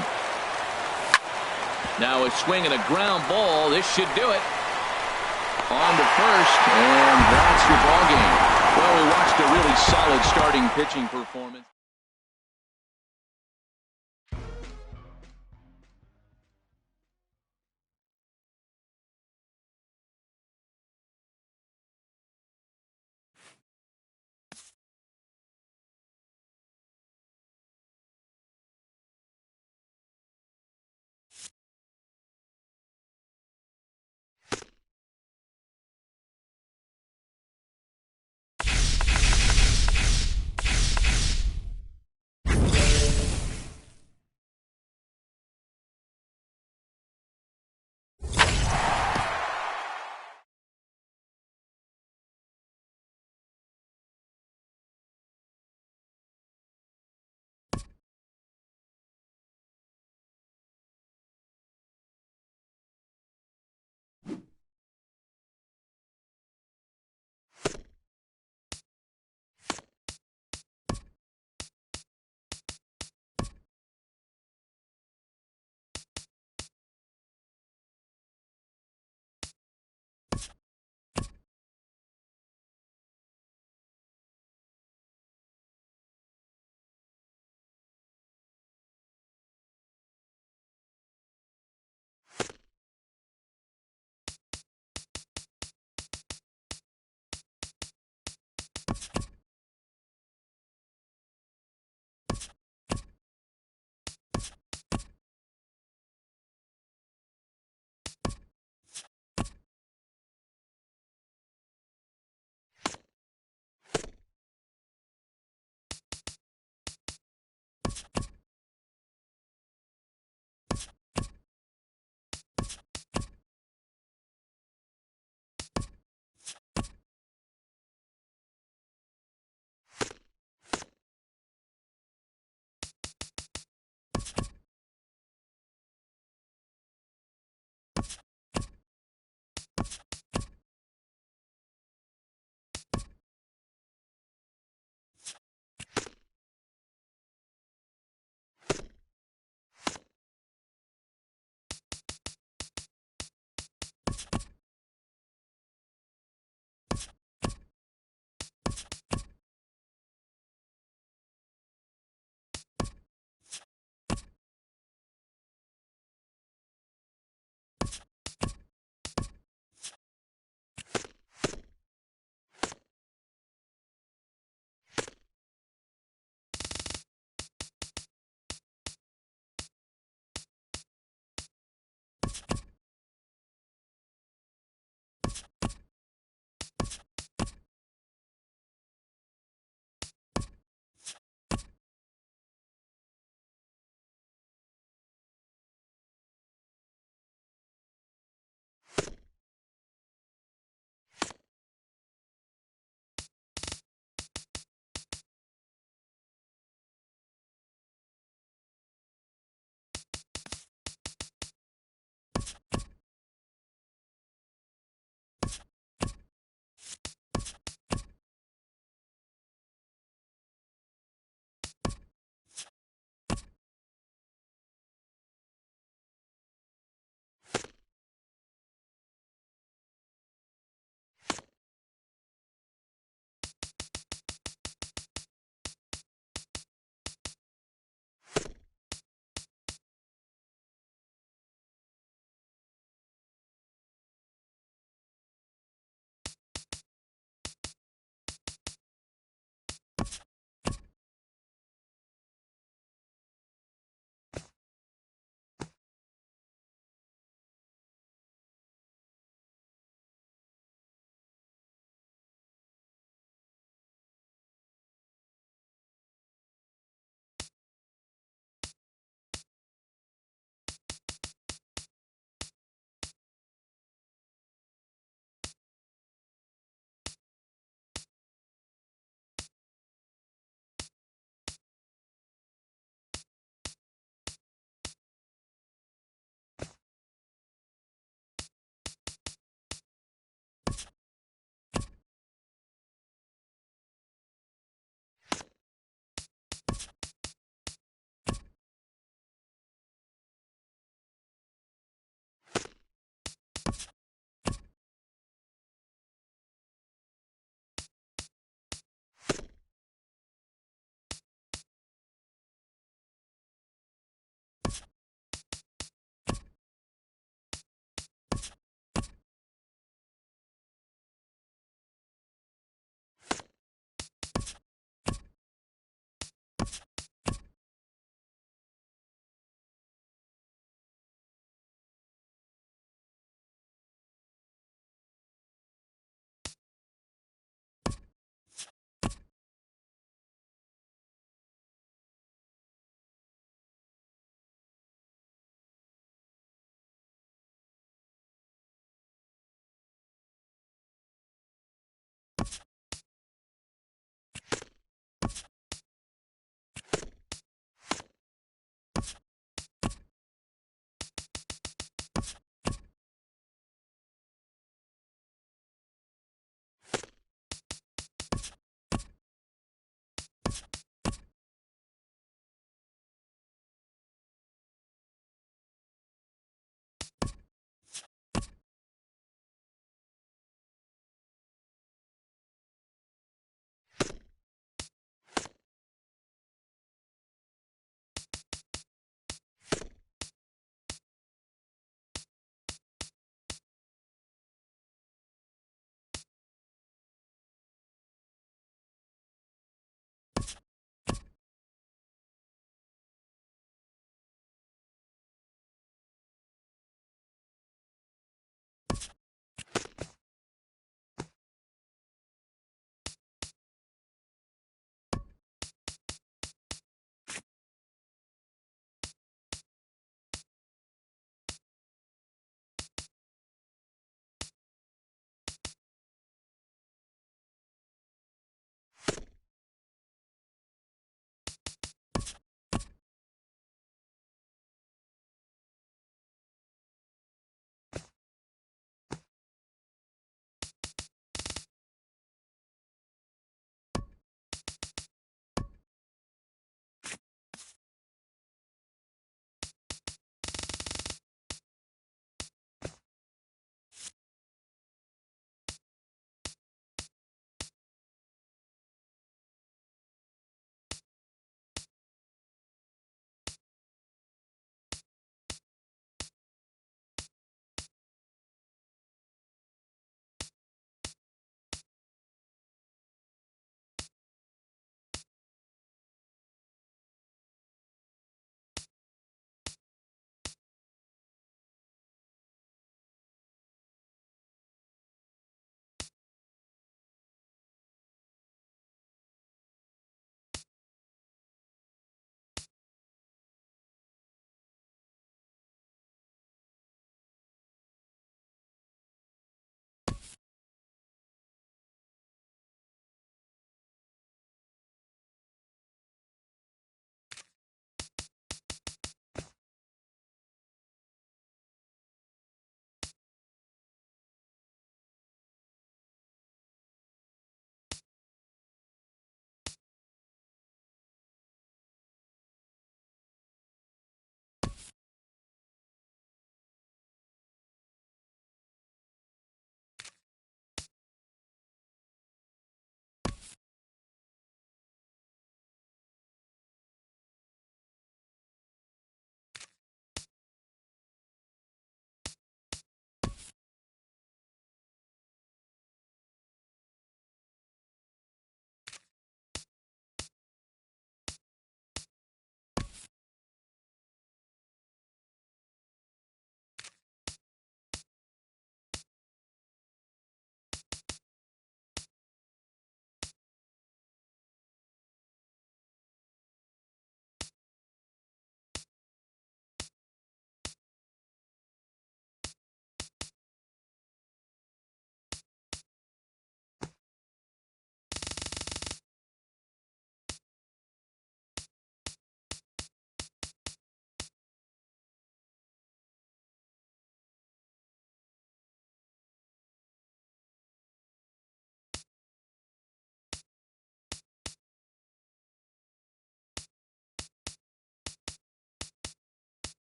Now a swing and a ground ball. This should do it. On to first, and that's your ball game. Well, we watched a really solid starting pitching performance.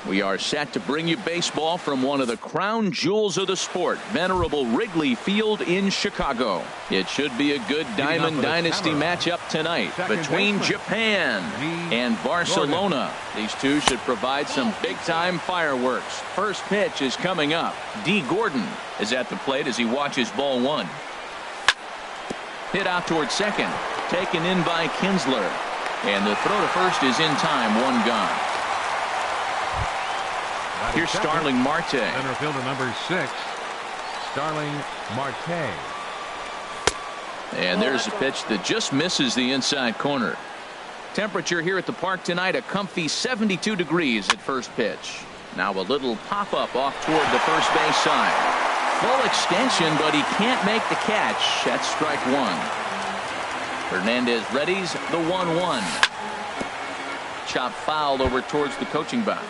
We are set to bring you baseball from one of the crown jewels of the sport, venerable Wrigley Field in Chicago. It should be a good Diamond Dynasty matchup tonight between Japan and Barcelona. These two should provide some big-time fireworks. First pitch is coming up. D. Gordon is at the plate as he watches ball one. Hit out towards second. Taken in by Kinsler. And the throw to first is in time. One gone. Here's Starling Marte. Center fielder number 6, Starling Marte. And there's a pitch that just misses the inside corner. Temperature here at the park tonight, a comfy 72 degrees at first pitch. Now a little pop-up off toward the first base side. Full extension, but he can't make the catch. That's strike one. Hernandez readies the 1-1. Chop foul over towards the coaching box.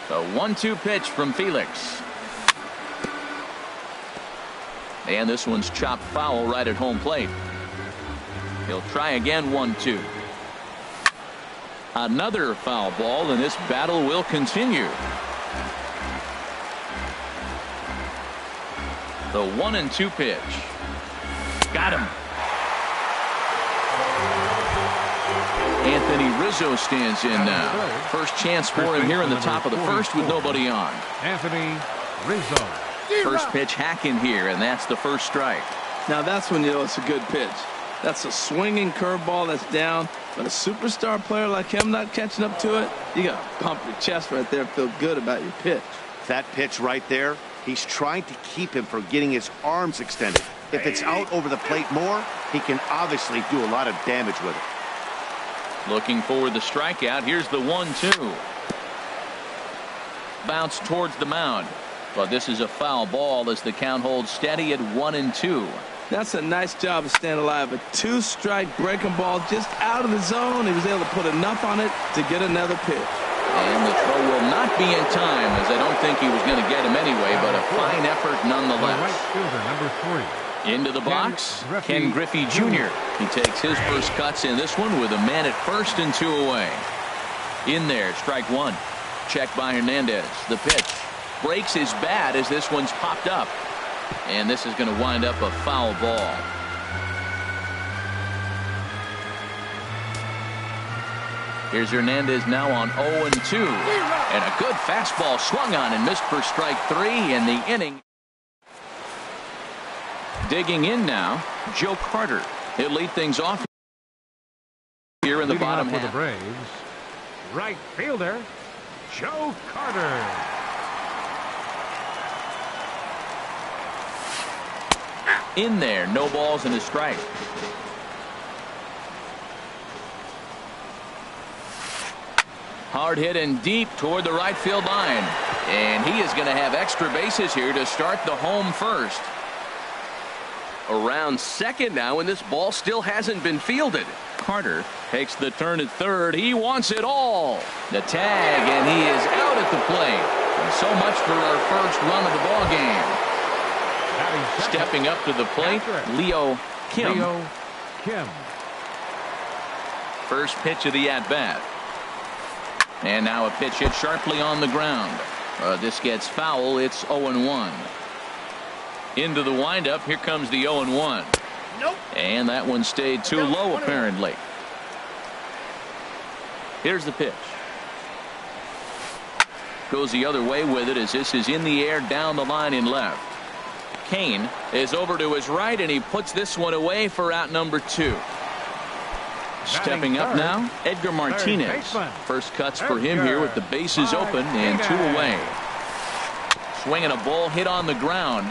The 1-2 pitch from Felix. And this one's chopped foul right at home plate. He'll try again. 1-2. Another foul ball, and this battle will continue. The 1-2 pitch. Got him. Anthony Rizzo stands in now. First chance for him here in the top of the first with nobody on. Anthony Rizzo. First pitch hacking here, and that's the first strike. Now that's when you know it's a good pitch. That's a swinging curveball that's down. But a superstar player like him not catching up to it, you got to pump your chest right there and feel good about your pitch. That pitch right there, he's trying to keep him from getting his arms extended. If it's out over the plate more, he can obviously do a lot of damage with it. Looking for the strikeout. Here's the 1-2. Bounce towards the mound. But this is a foul ball as the count holds steady at 1-2. That's a nice job of staying alive. A two-strike breaking ball just out of the zone. He was able to put enough on it to get another pitch. And the throw will not be in time, as I don't think he was going to get him anyway, but a fine effort nonetheless. Right fielder number 3. Into the box, Ken Griffey Jr. He takes his first cuts in this one with a man at first and 2 away. In there, strike one. Check by Hernandez. The pitch breaks his bat as this one's popped up. And this is going to wind up a foul ball. Here's Hernandez now on 0-2. And a good fastball swung on and missed for strike 3 in the inning. Digging in now, Joe Carter. He'll lead things off here in the bottom half. For the Braves, right fielder, Joe Carter. In there, no balls and a strike. Hard hit and deep toward the right field line. And he is going to have extra bases here to start the home first. Around second now, and this ball still hasn't been fielded. Carter takes the turn at third. He wants it all. The tag, and he is out at the plate. And so much for our first run of the ball game. Stepping up to the plate, Leo Kim. First pitch of the at-bat. And now a pitch hit sharply on the ground. This gets foul. It's 0-1. Into the windup. Here comes the 0-1. Nope. And that one stayed too low, apparently. Here's the pitch. Goes the other way with it as this is in the air down the line in left. Kane is over to his right, and he puts this one away for out number 2. Stepping up now, Edgar Martinez. First cuts for him here with the bases open and 2 away. Swinging a ball hit on the ground,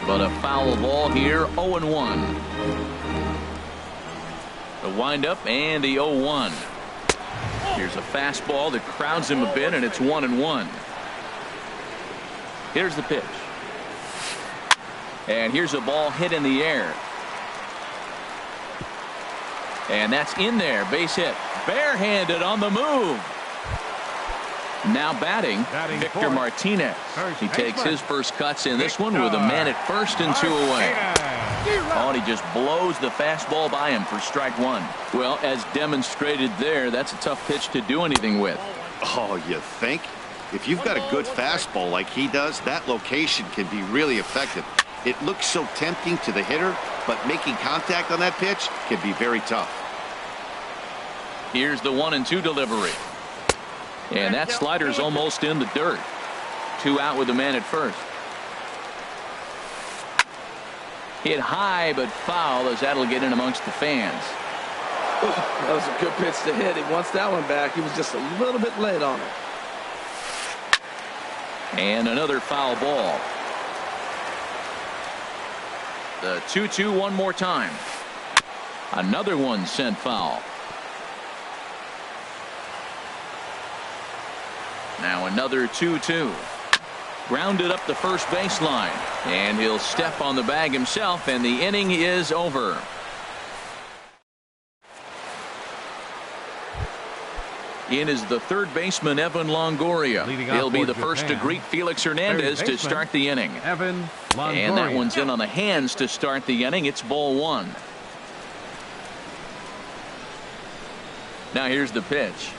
but a foul ball here, 0-1. The windup and the 0-1. Here's a fastball that crowds him a bit, and it's 1-1. Here's the pitch. And here's a ball hit in the air. And that's in there. Base hit. Barehanded on the move. Now batting Victor Martinez. He takes his first cuts in this one with a man at first and 2 away. Oh, and he just blows the fastball by him for strike one. Well, as demonstrated there, that's a tough pitch to do anything with. Oh, you think? If you've got a good fastball like he does, that location can be really effective. It looks so tempting to the hitter, but making contact on that pitch can be very tough. Here's the 1-2 delivery. And that slider's almost in the dirt. 2 out with the man at first. Hit high but foul, as that'll get in amongst the fans. That was a good pitch to hit. He wants that one back. He was just a little bit late on it. And another foul ball. The 2-2 one more time. Another one sent foul. Now another 2-2. Grounded up the first baseline, and he'll step on the bag himself, and the inning is over. In is the third baseman, Evan Longoria. He'll be the first to greet Felix Hernandez to start the inning. Evan Longoria. And that one's in on the hands to start the inning. It's ball one. Now here's the pitch.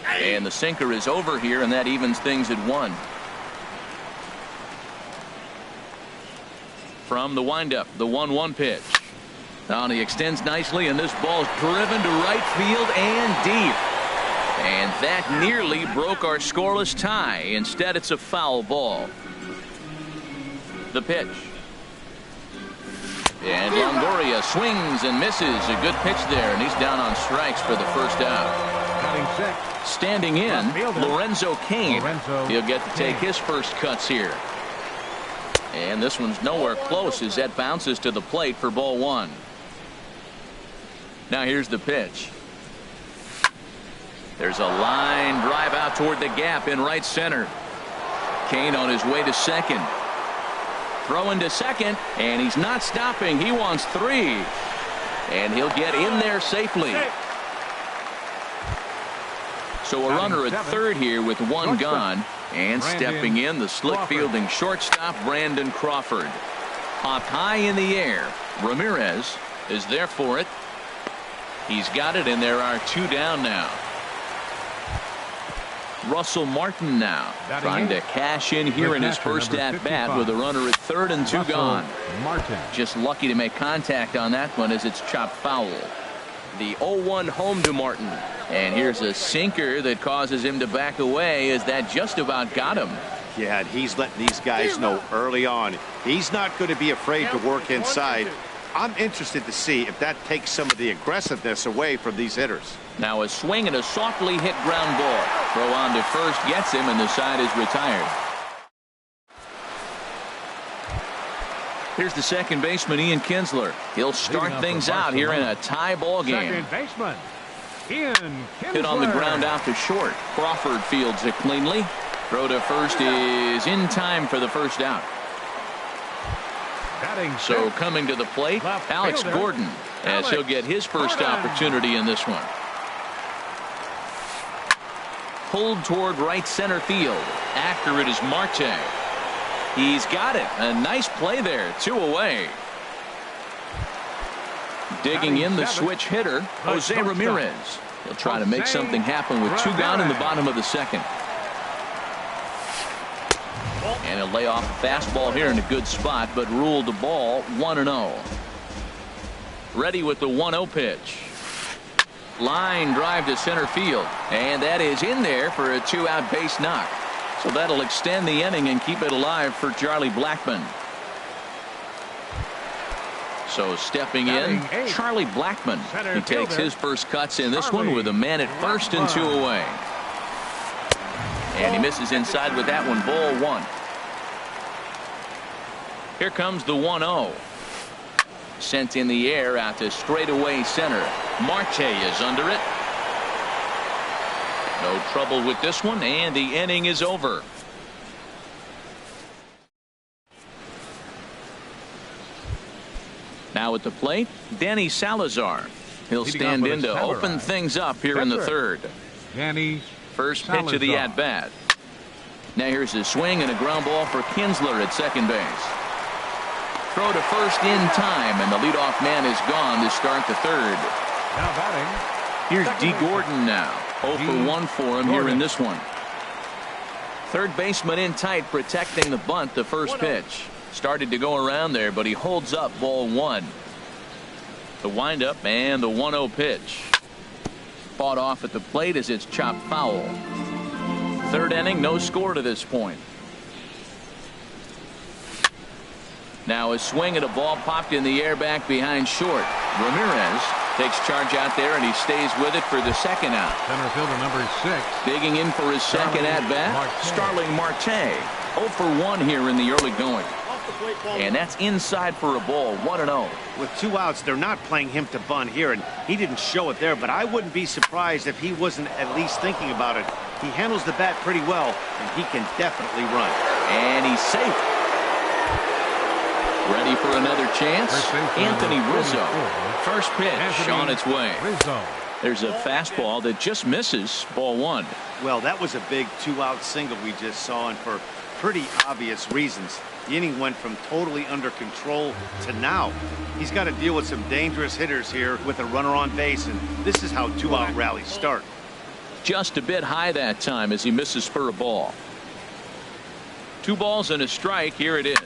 And the sinker is over here, and that evens things at 1. From the windup, the 1-1 pitch. Now he extends nicely, and this ball's driven to right field and deep. And that nearly broke our scoreless tie. Instead, it's a foul ball. The pitch. And Longoria swings and misses. A good pitch there, and he's down on strikes for the first out. Standing in, Lorenzo Cain. He'll get to take his first cuts here. And this one's nowhere close as that bounces to the plate for ball one. Now here's the pitch. There's a line drive out toward the gap in right center. Cain on his way to second. Throwing to second, and he's not stopping. He wants 3. And he'll get in there safely. So a runner at third here with 1 gone. And stepping in, the slick fielding shortstop, Brandon Crawford. Popped high in the air. Ramirez is there for it. He's got it, and there are 2 down now. Russell Martin now trying to cash in here in his first at-bat with a runner at third and 2 gone. Just lucky to make contact on that one as it's chopped foul. The 0-1 home to Martin. And here's a sinker that causes him to back away as that just about got him. Yeah, and he's letting these guys know early on he's not going to be afraid to work inside. I'm interested to see if that takes some of the aggressiveness away from these hitters. Now a swing and a softly hit ground ball. Throw on to first gets him, and the side is retired. Here's the second baseman, Ian Kinsler. He'll start things out here in a tie ball game. Second baseman, Ian Kinsler. Hit on the ground out to short. Crawford fields it cleanly. Throw to first is in time for the first out. So coming to the plate, Alex Gordon, as he'll get his first opportunity in this one. Pulled toward right center field. After it is Marte. He's got it. A nice play there. 2 away. Digging in the switch hitter, Jose Ramirez. He'll try to make something happen with 2 gone in the bottom of the second. And he'll lay off a fastball here in a good spot, but ruled the ball 1-0. Ready with the 1-0 pitch. Line drive to center field, and that is in there for a 2-out base knock. So that'll extend the inning and keep it alive for Charlie Blackmon. So stepping in, Charlie Blackmon. He takes his first cuts in this one with a man at first and 2 away. And he misses inside with that one. Ball 1. Here comes the 1-0. Sent in the air out to straightaway center. Marte is under it. No trouble with this one, and the inning is over. Now at the plate, Danny Salazar. He'll stand in to open things up here in the third. Danny First pitch of the at-bat. Now here's a swing and a ground ball for Kinsler at second base. Throw to first in time, and the leadoff man is gone to start the third. Now batting. Here's D. Gordon now. 0 for 1 for him here in this one. Third baseman in tight, protecting the bunt. The first pitch started to go around there, but he holds up. Ball 1. The windup and the 1-0 pitch. Fought off at the plate as it's chopped foul. Third inning, no score to this point. Now a swing at a ball popped in the air back behind short. Ramirez takes charge out there, and he stays with it for the second out. Center fielder number 6. Digging in for his second at-bat, Starling Marte. 0 for 1 here in the early going. And that's inside for a ball. 1-0. With 2 outs, they're not playing him to bunt here, and he didn't show it there, but I wouldn't be surprised if he wasn't at least thinking about it. He handles the bat pretty well, and he can definitely run. And he's safe. Ready for another chance. Anthony Rizzo. First pitch on its way. There's a fastball that just misses. Ball 1. Well, that was a big 2-out single we just saw, and for pretty obvious reasons. The inning went from totally under control to now. He's got to deal with some dangerous hitters here with a runner on base, and this is how 2-out rallies start. Just a bit high that time as he misses for a ball. 2 balls and a strike. Here it is.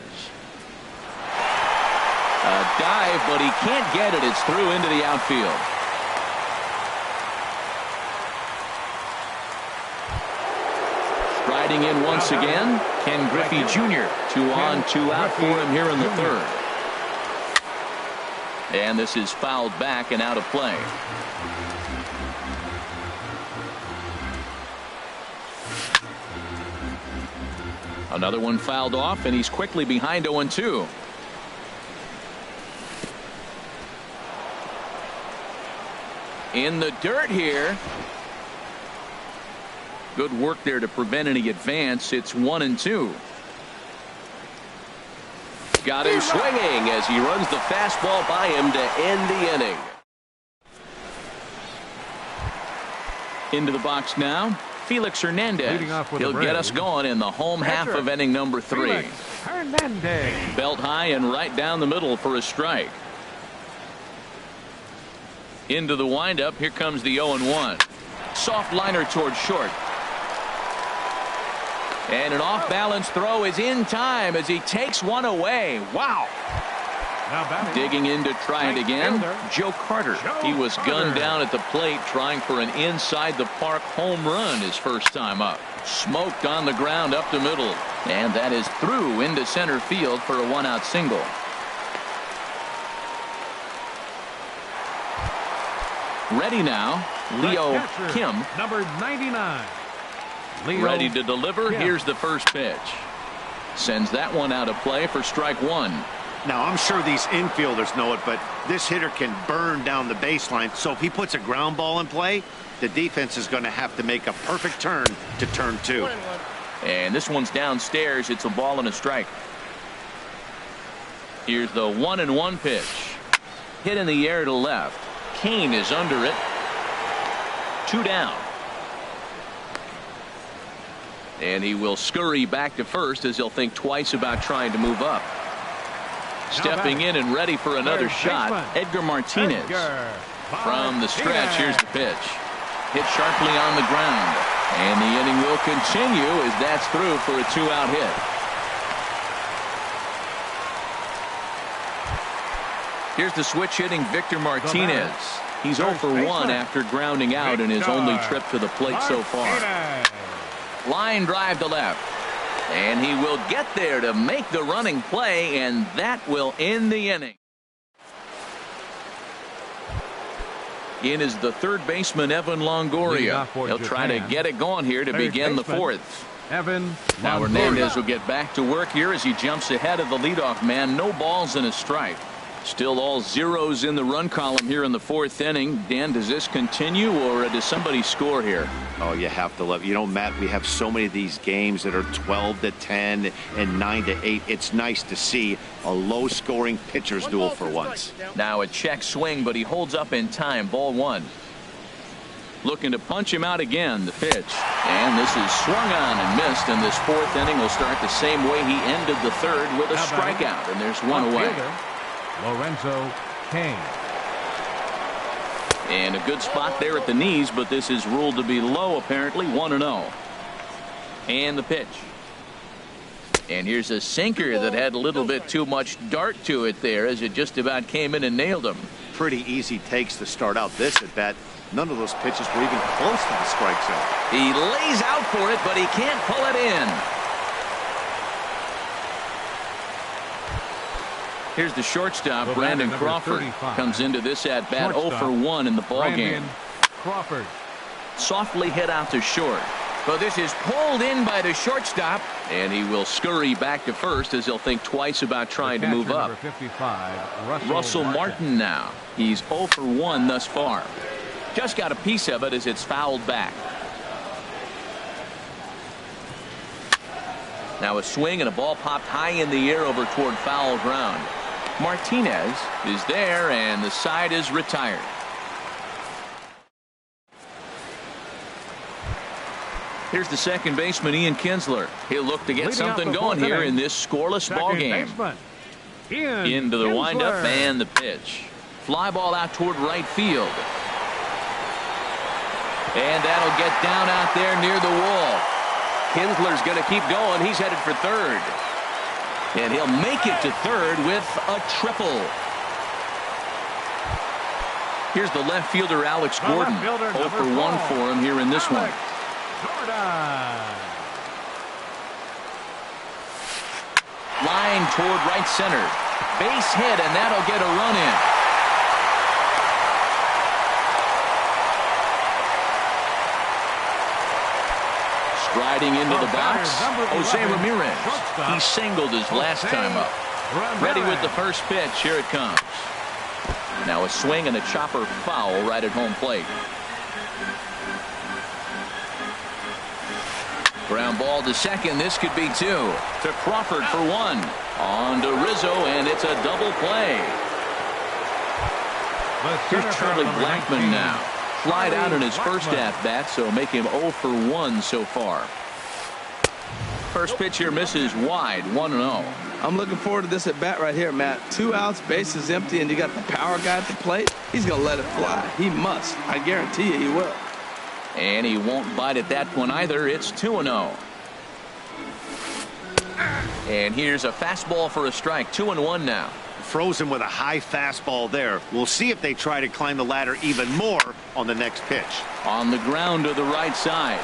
A dive, but he can't get it. It's through into the outfield. Riding in once again, Ken Griffey Jr. 2 on, 2 out for him here in the third. And this is fouled back and out of play. Another one fouled off, and he's quickly behind 0-2. In the dirt here. Good work there to prevent any advance. It's 1-2. Got him swinging as he runs the fastball by him to end the inning. Into the box now, Felix Hernandez. He'll get us going in the home half of inning number 3. Belt high and right down the middle for a strike. Into the windup. Here comes the 0-1. Soft liner towards short. And an off-balance throw is in time as he takes one away. Wow. Digging in to try it again. Joe Carter. He was gunned down at the plate trying for an inside the park home run his first time up. Smoked on the ground up the middle. And that is through into center field for a 1-out single. Ready now, Leo Kim. Number 99. Leo ready to deliver. Kim. Here's the first pitch. Sends that one out of play for strike 1. Now, I'm sure these infielders know it, but this hitter can burn down the baseline. So if he puts a ground ball in play, the defense is going to have to make a perfect turn to turn 2. And this one's downstairs. It's a ball and a strike. Here's the 1-1 pitch. Hit in the air to left. Kane is under it. 2 down. And he will scurry back to first as he'll think twice about trying to move up. Stepping in and ready for another shot, Edgar Martinez. From the stretch, here's the pitch. Hit sharply on the ground. And the inning will continue as that's through for a 2-out hit. Here's the switch hitting Victor Martinez. He's 0 for 1 after grounding out in his only trip to the plate so far. Line drive to left. And he will get there to make the running play, and that will end the inning. In is the third baseman, Evan Longoria. He'll try to get it going here to begin the 4th. Now Hernandez will get back to work here as he jumps ahead of the leadoff man. No balls and a strike. Still all zeros in the run column here in the 4th inning. Dan, does this continue or does somebody score here? Oh, you have to love. You know, Matt, we have so many of these games that are 12-10 and 9-8. It's nice to see a low-scoring pitcher's duel for once. Now a check swing, but he holds up in time. Ball 1. Looking to punch him out again. The pitch. And this is swung on and missed. And this fourth inning will start the same way he ended the third with a strikeout. And there's one away. Lorenzo Cain. And a good spot there at the knees, but this is ruled to be low apparently. 1-0. And the pitch. And here's a sinker that had a little bit too much dart to it there as it just about came in and nailed him. Pretty easy takes to start out this at bat. None of those pitches were even close to the strike zone. He lays out for it, but he can't pull it in. Here's the shortstop, Brandon Crawford. 35. Comes into this at bat 0 for 1 in the ball game. Crawford. Softly hit out to short. But this is pulled in by the shortstop, and he will scurry back to first as he'll think twice about trying to move up. 55, Russell Martin now. He's 0 for 1 thus far. Just got a piece of it as it's fouled back. Now a swing and a ball popped high in the air over toward foul ground. Martinez is there, and the side is retired. Here's the second baseman, Ian Kinsler. He'll look to get something going here in this scoreless ball game. Into the windup and the pitch. Fly ball out toward right field. And that'll get down out there near the wall. Kinsler's going to keep going. He's headed for third. And he'll make it to third with a triple. Here's the left fielder, Alex Gordon. 0 for 1 for him here in this one. Line toward right center. Base hit, and that'll get a run in. Striding into the box, Jose Ramirez. He singled his last time up. Ready with the first pitch. Here it comes. Now a swing and a chopper foul right at home plate. Ground ball to second. This could be 2. To Crawford for 1. On to Rizzo, and it's a double play. Here's Charlie Blackmon now. Flied out in his first at-bat, so make him 0 for 1 so far. First pitch here misses wide. 1-0. I'm looking forward to this at-bat right here, Matt. 2 outs, bases empty, and you got the power guy at the plate. He's going to let it fly. He must. I guarantee you he will. And he won't bite at that one either. It's 2-0. And here's a fastball for a strike. 2-1 now. Frozen with a high fastball there. We'll see if they try to climb the ladder even more on the next pitch. On the ground to the right side.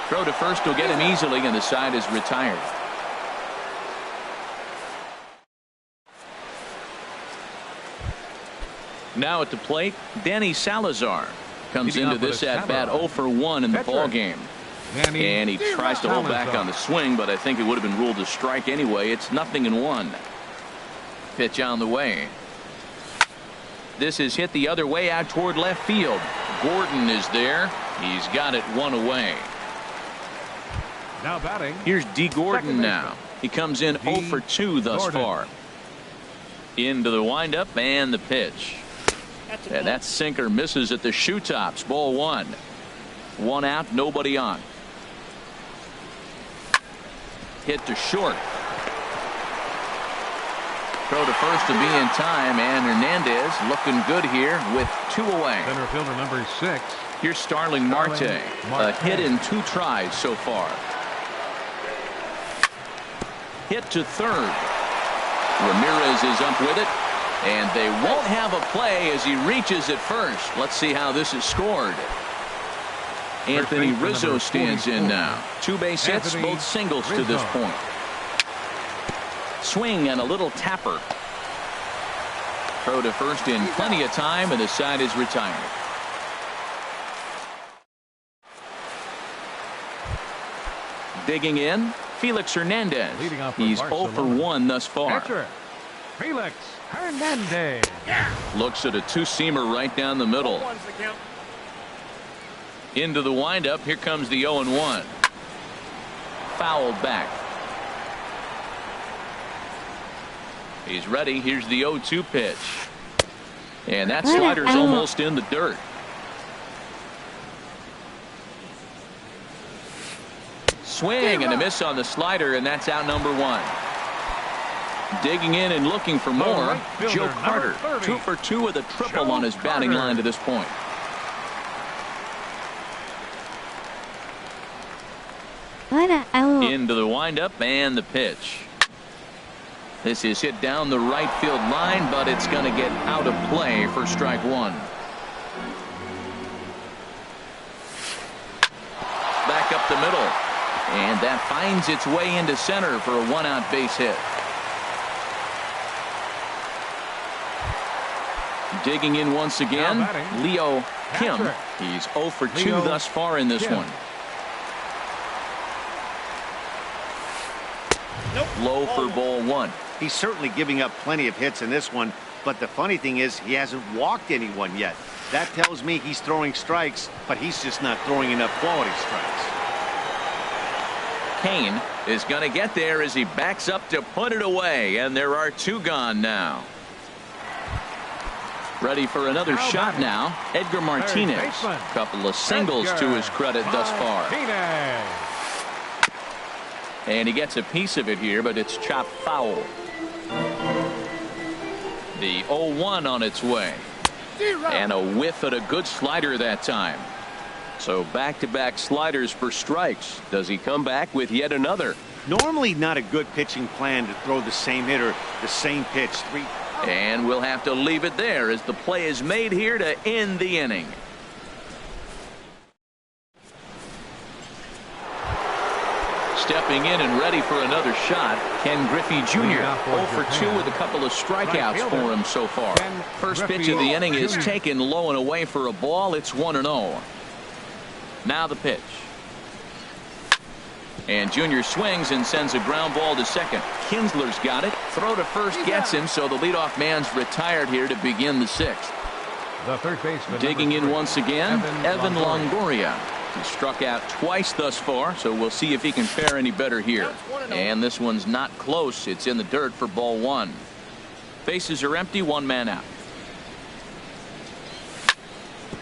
Throw to first will get him easily, and the side is retired. Now at the plate, Danny Salazar. Comes into this at bat 0 for 1 in the ball game. And he tries to hold back on the swing, but I think it would have been ruled a strike anyway. It's 0-1. Pitch on the way. This is hit the other way out toward left field. Gordon is there. He's got it 1 away. Now batting. Here's D. Gordon now. He comes in 0 for 2 thus far. Into the windup and the pitch. And that sinker misses at the shoe tops. Ball 1. 1 out, nobody on. Hit to short. Throw to first to be in time, and Hernandez looking good here with 2 away. Center fielder number 6. Here's Starling Marte. A hit in 2 tries so far. Hit to third. Ramirez is up with it. And they won't have a play as he reaches at first. Let's see how this is scored. Anthony Rizzo stands in now. 2 base hits, both singles to this point. Swing and a little tapper. Throw to first in plenty of time, and the side is retired. Digging in, Felix Hernandez. He's 0 for 1 thus far. Catcher, Felix Hernandez. Looks at a 2-seamer right down the middle. Into the windup. Here comes the 0-1. Fouled back. He's ready. Here's the 0-2 pitch. And that slider's almost in the dirt. Swing and a miss on the slider, and that's out number 1. Digging in and looking for more, Joe Carter, 2 for 2 with a triple on his batting line to this point. Into the windup and the pitch. This is hit down the right field line, but it's going to get out of play for strike 1. Back up the middle, and that finds its way into center for a 1-out base hit. Digging in once again, Leo Kim. He's 0 for 2 thus far in this one. Low for ball 1. He's certainly giving up plenty of hits in this one, but the funny thing is he hasn't walked anyone yet. That tells me he's throwing strikes, but he's just not throwing enough quality strikes. Kane is going to get there as he backs up to put it away, and there are 2 gone now. Ready for another shot now, Edgar Martinez. Couple of singles to his credit thus far. And he gets a piece of it here, but it's chopped foul. The 0-1 on its way. And a whiff at a good slider that time. So back-to-back sliders for strikes. Does he come back with yet another? Normally not a good pitching plan to throw the same hitter the same pitch 3. And we'll have to leave it there as the play is made here to end the inning. Stepping in and ready for another shot, Ken Griffey Jr. 0 for 2 with a couple of strikeouts for him so far. First pitch of the inning is taken low and away for a ball. It's 1-0. Now the pitch. And Junior swings and sends a ground ball to second. Kinsler's got it. Throw to first gets him, so the leadoff man's retired here to begin the 6th. The third baseman. Digging in once again, Evan Longoria. He struck out twice thus far, so we'll see if he can fare any better here. And this one's not close. It's in the dirt for ball 1. Bases are empty, 1 man out.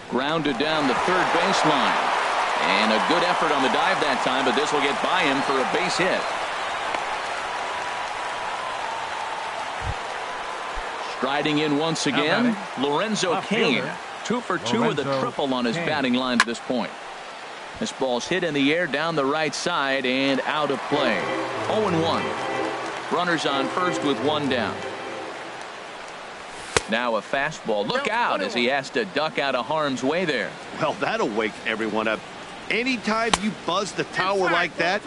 Grounded down the third baseline. And a good effort on the dive that time, but this will get by him for a base hit. Striding in once again, Lorenzo Cain. 2 for 2 with a triple on his batting line to this point. This ball's hit in the air down the right side and out of play. 0-1. Runners on first with 1 down. Now a fastball. Look out as he has to duck out of harm's way there. Well, that'll wake everyone up. Anytime you buzz the tower like that,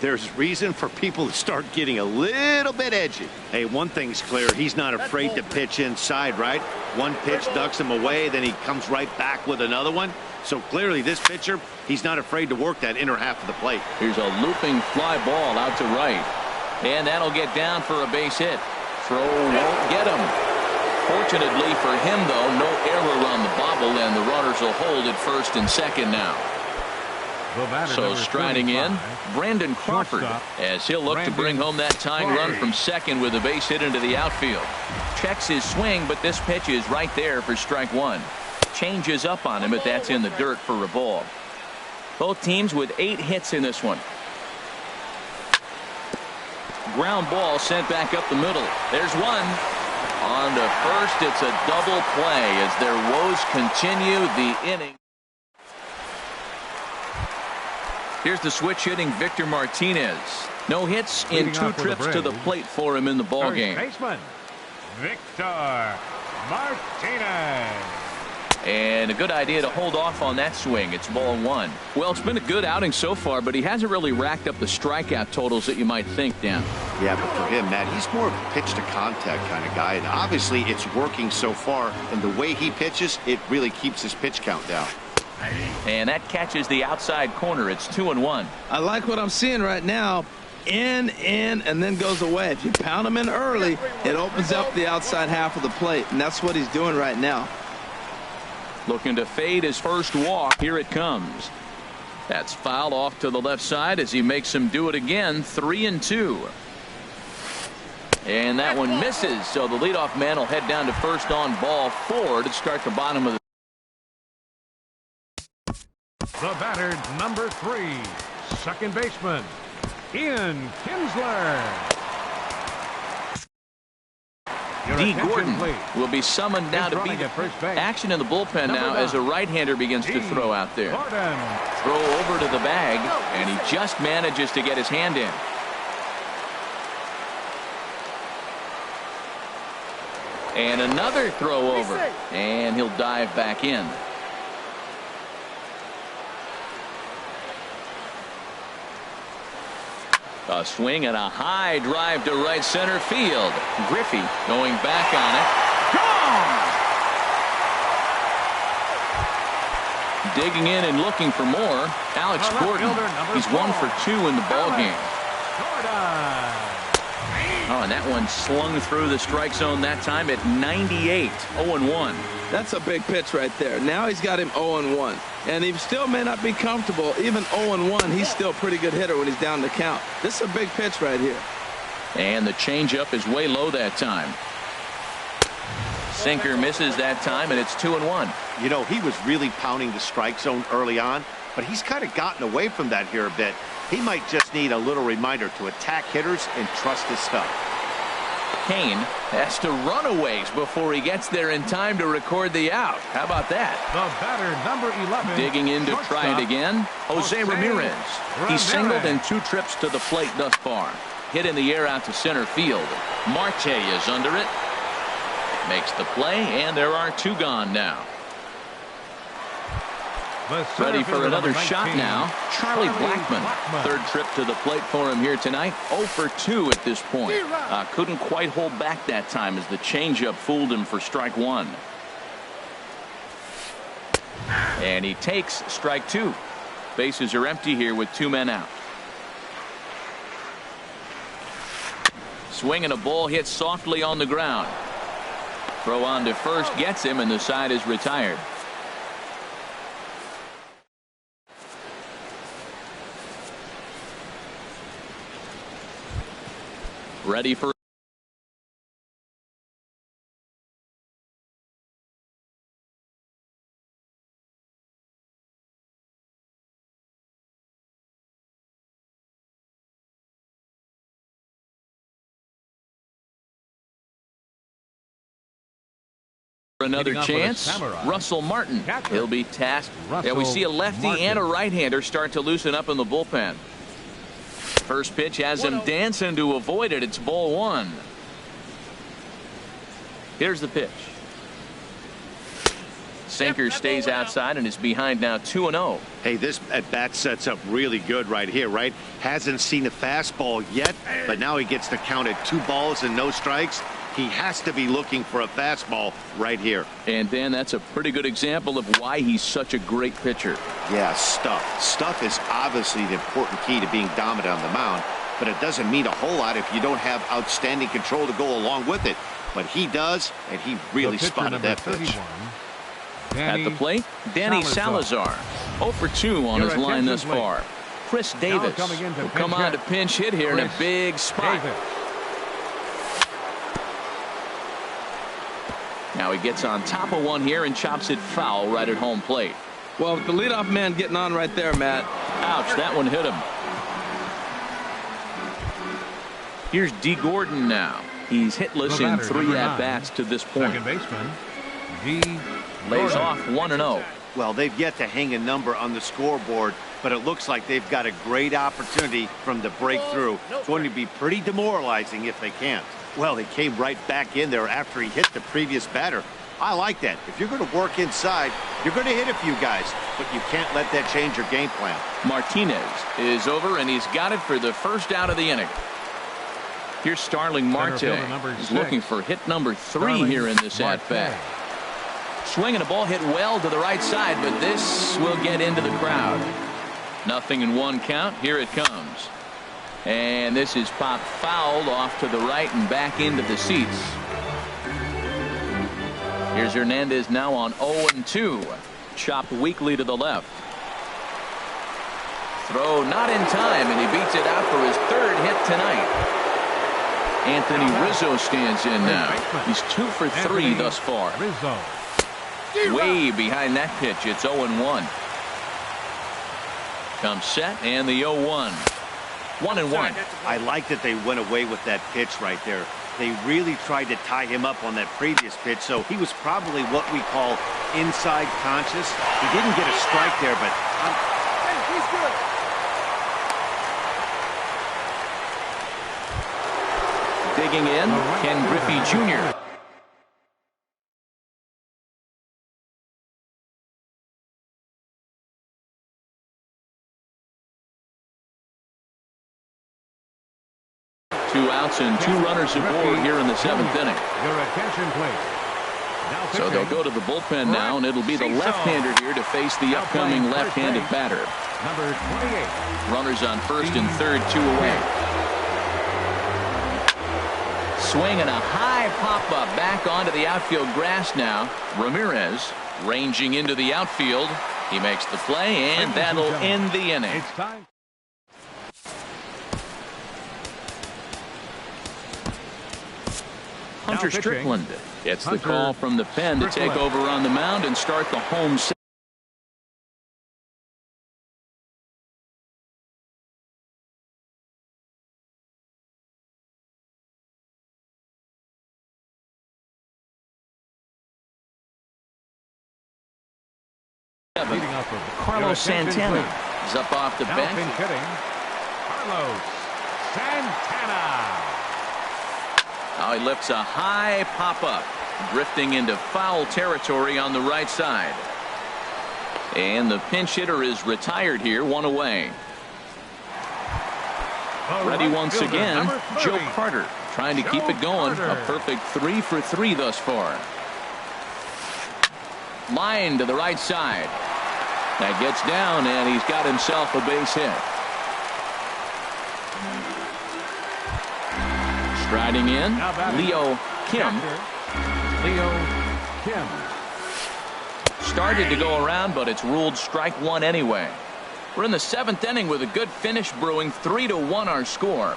there's reason for people to start getting a little bit edgy. Hey, one thing's clear. He's not afraid to pitch inside, right? One pitch ducks him away, then he comes right back with another one. So clearly this pitcher, he's not afraid to work that inner half of the plate. Here's a looping fly ball out to right. And that'll get down for a base hit. Throw won't get him. Fortunately for him, though, no error on the bobble, and the runners will hold at first and second now. So striding in, Brandon Crawford, as he'll look to bring home that tying run from second with a base hit into the outfield. Checks his swing, but this pitch is right there for strike 1. Changes up on him, but that's in the dirt for a ball. Both teams with 8 hits in this one. Ground ball sent back up the middle. There's one. On to first, it's a double play as their woes continue the inning. Here's the switch hitting Victor Martinez. No hits in 2 trips to the plate for him in the ballgame. Baseman Victor Martinez. And a good idea to hold off on that swing. It's ball 1. Well, it's been a good outing so far, but he hasn't really racked up the strikeout totals that you might think, Dan. Yeah, but for him, Matt, he's more of a pitch to contact kind of guy, and obviously it's working so far, and the way he pitches, it really keeps his pitch count down. And that catches the outside corner. It's 2-1. I like what I'm seeing right now. In, and then goes away. If you pound him in early, it opens up the outside half of the plate, and that's what he's doing right now. Looking to fade his first walk. Here it comes. That's foul off to the left side as he makes him do it again. 3-2. And that one misses, so the leadoff man will head down to first on ball 4 to start the bottom of the. The batter, number 3, Second baseman, Ian Kinsler. D. Gordon will be summoned now to be action in the bullpen now as a right-hander begins to throw out there. Throw over to the bag, and he just manages to get his hand in. And another throw over, and he'll dive back in. A swing and a high drive to right center field. Griffey going back on it. Gone! Digging in and looking for more. Alex Gordon. He's 1 for 2 in the ballgame. Oh, and that one slung through the strike zone that time at 98. 0-1. That's a big pitch right there. Now he's got him 0-1. And he still may not be comfortable. Even 0-1, he's still a pretty good hitter when he's down the count. This is a big pitch right here. And the changeup is way low that time. Sinker misses that time, and it's 2-1. You know, he was really pounding the strike zone early on, but he's kind of gotten away from that here a bit. He might just need a little reminder to attack hitters and trust his stuff. Kane has to run a ways before he gets there in time to record the out. How about that? The batter, number 11. Digging in to try it again. Jose Ramirez. He's singled in 2 trips to the plate thus far. Hit in the air out to center field. Marte is under it. Makes the play, and there are 2 gone now. Ready for another shot now. Charlie Blackmon. 3rd trip to the plate for him here tonight. 0 for 2 at this point. Couldn't quite hold back that time as the changeup fooled him for strike 1. And he takes strike 2. Bases are empty here with 2 men out. Swing and a ball hit softly on the ground. Throw on to first gets him, and the side is retired. Ready for another chance. Russell Martin. He'll be tasked. Yeah, we see a lefty and a right-hander start to loosen up in the bullpen. First pitch has him dancing to avoid it. It's ball 1. Here's the pitch. Sinker stays outside and is behind now 2-0. Hey, this at bat sets up really good right here, right? Hasn't seen a fastball yet, but now he gets to count at 2 balls and no strikes. He has to be looking for a fastball right here. And Dan, that's a pretty good example of why he's such a great pitcher. Yeah, stuff. Stuff is obviously the important key to being dominant on the mound, but it doesn't mean a whole lot if you don't have outstanding control to go along with it. But he does, and he really spotted that pitch. At the plate, Danny Salazar. 0 for 2 on his line thus far. Chris Davis will come on to pinch hit here in a big spot. Now he gets on top of one here and chops it foul right at home plate. Well, the leadoff man getting on right there, Matt. Ouch, that one hit him. Here's D. Gordon now. He's hitless in 3 at-bats to this point. Second baseman, D. Lays off 1-0. Well, they've yet to hang a number on the scoreboard, but it looks like they've got a great opportunity from the breakthrough. It's going to be pretty demoralizing if they can't. Well, they came right back in there after he hit the previous batter. I like that. If you're going to work inside, you're going to hit a few guys, but you can't let that change your game plan. Martinez is over, and he's got it for the first out of the inning. Here's Starling Marte. He's looking for hit number 3 here in this at-bat. Swinging a ball hit well to the right side, but this will get into the crowd. 0-1 count. Here it comes. And this is popped fouled off to the right and back into the seats. Here's Hernandez now on 0-2. Chopped weakly to the left. Throw not in time, and he beats it out for his 3rd hit tonight. Anthony Rizzo stands in now. He's 2 for 3 thus far. Way behind that pitch. It's 0-1. Comes set and the 0-1. 1-1. I like that they went away with that pitch right there. They really tried to tie him up on that previous pitch, so he was probably what we call inside conscious. He didn't get a strike there, but He's good. Digging in, Ken Griffey Jr. Two outs and two runners aboard here in the 7th inning. Your attention, please. Now So they'll go to the bullpen now, and it'll be the left-hander here to face the upcoming left-handed batter. Number 28. Runners on first and third, 2 away. Swing and a high pop-up back onto the outfield grass now. Ramirez ranging into the outfield. He makes the play, and that'll end the inning. It's time. Hunter Strickland gets the call from the pen to take over on the mound and start the home set. Carlos Santana is up off the bench. Carlos Santana. Now he lifts a high pop-up, drifting into foul territory on the right side. And the pinch hitter is retired here, 1 away. Ready once again, Joe Carter trying to keep it going. A perfect 3 for 3 thus far. Line to the right side. That gets down, and he's got himself a base hit. Striding in, Leo Kim. Leo Kim. Started to go around, but it's ruled strike 1 anyway. We're in the 7th inning with a good finish brewing. 3-1 our score.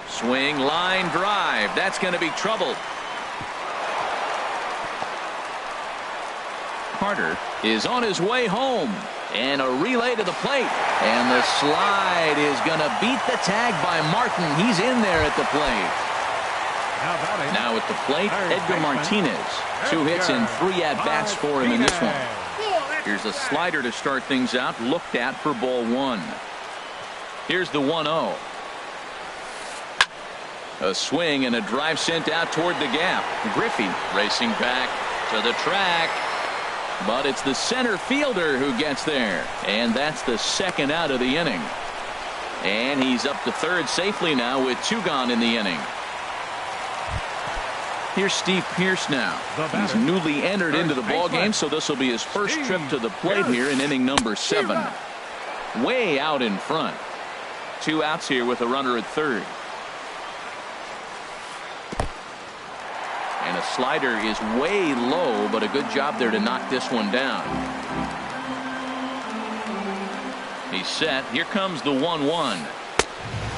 Swing, line drive. That's going to be trouble. Carter is on his way home, and a relay to the plate, and the slide is going to beat the tag by Martin. He's in there at the plate. Now at the plate, Edgar Martinez. 2 hits and 3 at-bats for him in this one. Here's a slider to start things out, looked at for ball 1. Here's the 1-0. A swing and a drive sent out toward the gap. Griffey racing back to the track. But it's the center fielder who gets there. And that's the 2nd out of the inning. And he's up to third safely now with 2 gone in the inning. Here's Steve Pearce now. He's newly entered into the ballgame, so this will be his first trip to the plate here in inning number 7. Way out in front. 2 outs here with a runner at third. And a slider is way low, but a good job there to knock this one down. He's set. Here comes the 1-1.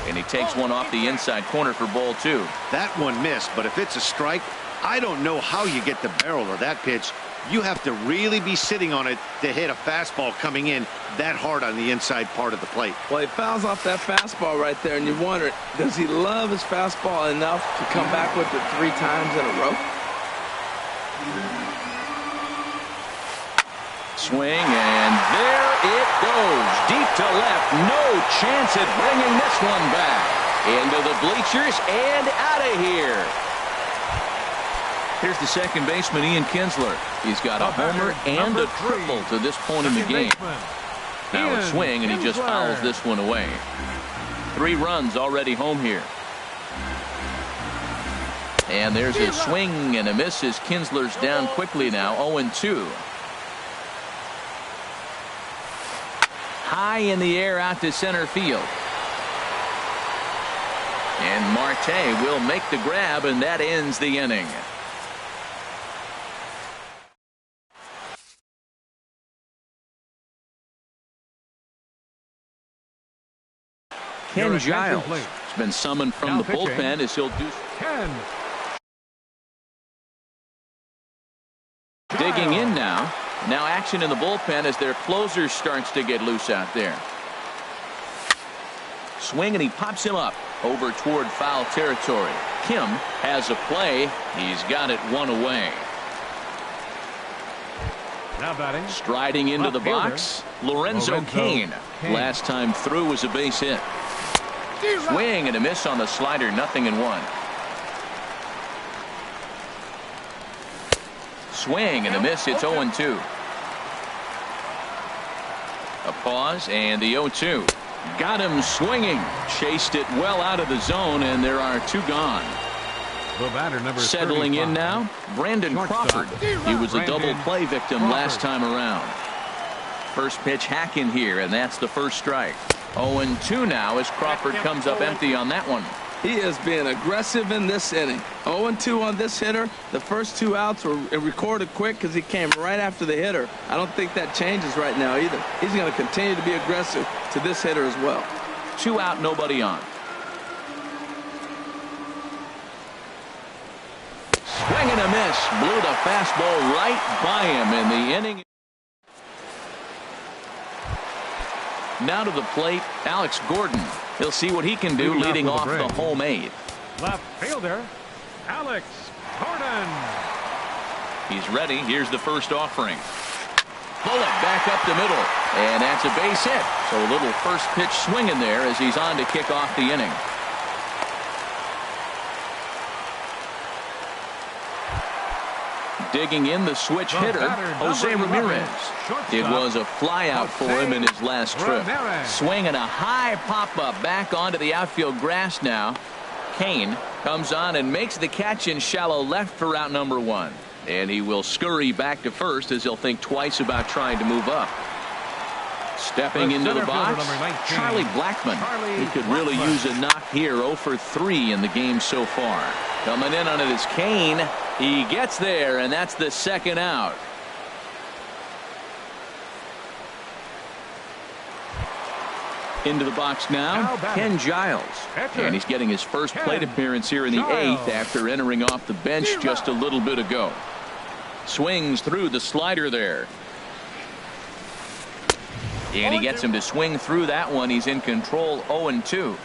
And he takes one off the inside corner for ball 2. that one missed, but if it's a strike, I don't know how you get the barrel of that pitch. You have to really be sitting on it to hit a fastball coming in that hard on the inside part of the plate. Well, he fouls off that fastball right there, and you wonder, does he love his fastball enough to come back with it 3 times in a row? Swing, and there it goes. Deep to left. No chance at bringing this one back. Into the bleachers and out of here. Here's the second baseman, Ian Kinsler. He's got a homer and a triple to this point in the game. Now a swing, and he just fouls this one away. 3 runs already home here. And there's a swing and a miss as Kinsler's down quickly now, 0-2. High in the air out to center field. And Marte will make the grab, and that ends the inning. Ken Giles has been summoned from the bullpen as he'll do. Digging in now, Now action in the bullpen as their closer starts to get loose out there. Swing, and he pops him up over toward foul territory. Kim has a play. He's got it one away. Now batting. Striding into the box, Lorenzo Cain. Last time through was a base hit. Swing and a miss on the slider, 0-1. Swing and a miss, it's 0-2. A pause and the 0-2. Got him swinging. Chased it well out of the zone, and there are 2 gone. The batter, number Settling 35. in now, Brandon Crawford. He was a double play victim last time around. First pitch hacking here, and that's the first strike. 0-2 now as Crawford comes up empty on that one. He is being aggressive in this inning. 0-2 on this hitter. The first 2 outs were recorded quick because he came right after the hitter. I don't think that changes right now either. He's going to continue to be aggressive to this hitter as well. 2 out, nobody on. Swing and a miss. Blew the fastball right by him in the inning. Now to the plate, Alex Gordon. He'll see what he can do leading off the home 8. Left fielder, Alex Gordon. He's ready. Here's the first offering. Bullet back up the middle. And that's a base hit. So a little first pitch swing in there as he's on to kick off the inning. Digging in the switch hitter, Jose Ramirez. It was a fly out for him in his last trip. Swinging a high pop-up back onto the outfield grass now. Cain comes on and makes the catch in shallow left for out number 1. And he will scurry back to first as he'll think twice about trying to move up. Stepping into the box, Charlie Blackmon. He could really use a knock here. 0 for 3 in the game so far. Coming in on it is Cain. He gets there, and that's the second out. Into the box now, Ken Giles. And he's getting his first plate appearance here in the 8th after entering off the bench just a little bit ago. Swings through the slider there. And he gets him to swing through that one. He's in control. 0-2.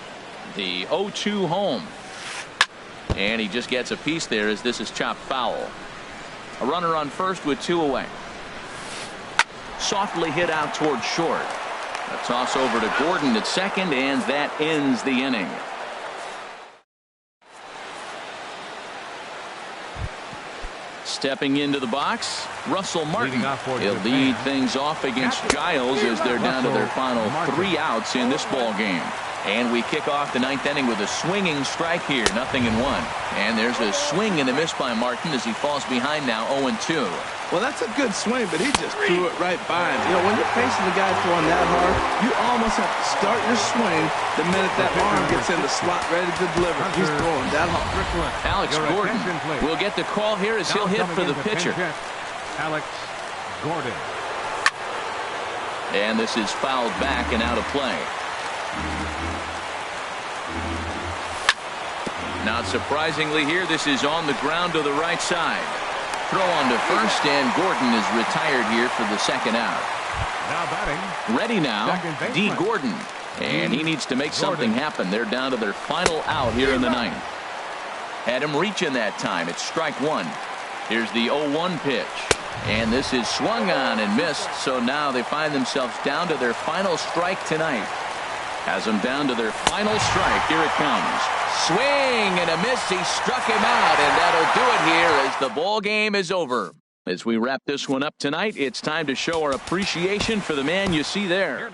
The 0-2 home. And he just gets a piece there as this is chopped foul. A runner on first with 2 away. Softly hit out toward short. A toss over to Gordon at second, and that ends the inning. Stepping into the box, Russell Martin. He'll lead things off against Giles as they're down to their final 3 outs in this ball game. And we kick off the 9th inning with a swinging strike here, 0-1. And there's a swing and a miss by Martin as he falls behind now, 0-2. Well, that's a good swing, but he just threw it right by him. You know, when you're facing a guy throwing that hard, you almost have to start your swing the minute that arm gets in the slot ready to deliver. He's throwing that hard. Alex Gordon will get the call here as he'll hit for the pitcher. Alex Gordon. And this is fouled back and out of play. Not surprisingly here, this is on the ground to the right side. Throw on to first, and Gordon is retired here for the second out. Now batting. Ready now, D. Gordon. And he needs to make something happen. They're down to their final out here in the 9th. Had him reaching that time. It's strike 1. Here's the 0-1 pitch. And this is swung on and missed, so now they find themselves down to their final strike tonight. Has them down to their final strike. Here it comes. Swing and a miss. He struck him out, and that'll do it here as the ball game is over. As we wrap this one up tonight, it's time to show our appreciation for the man you see there.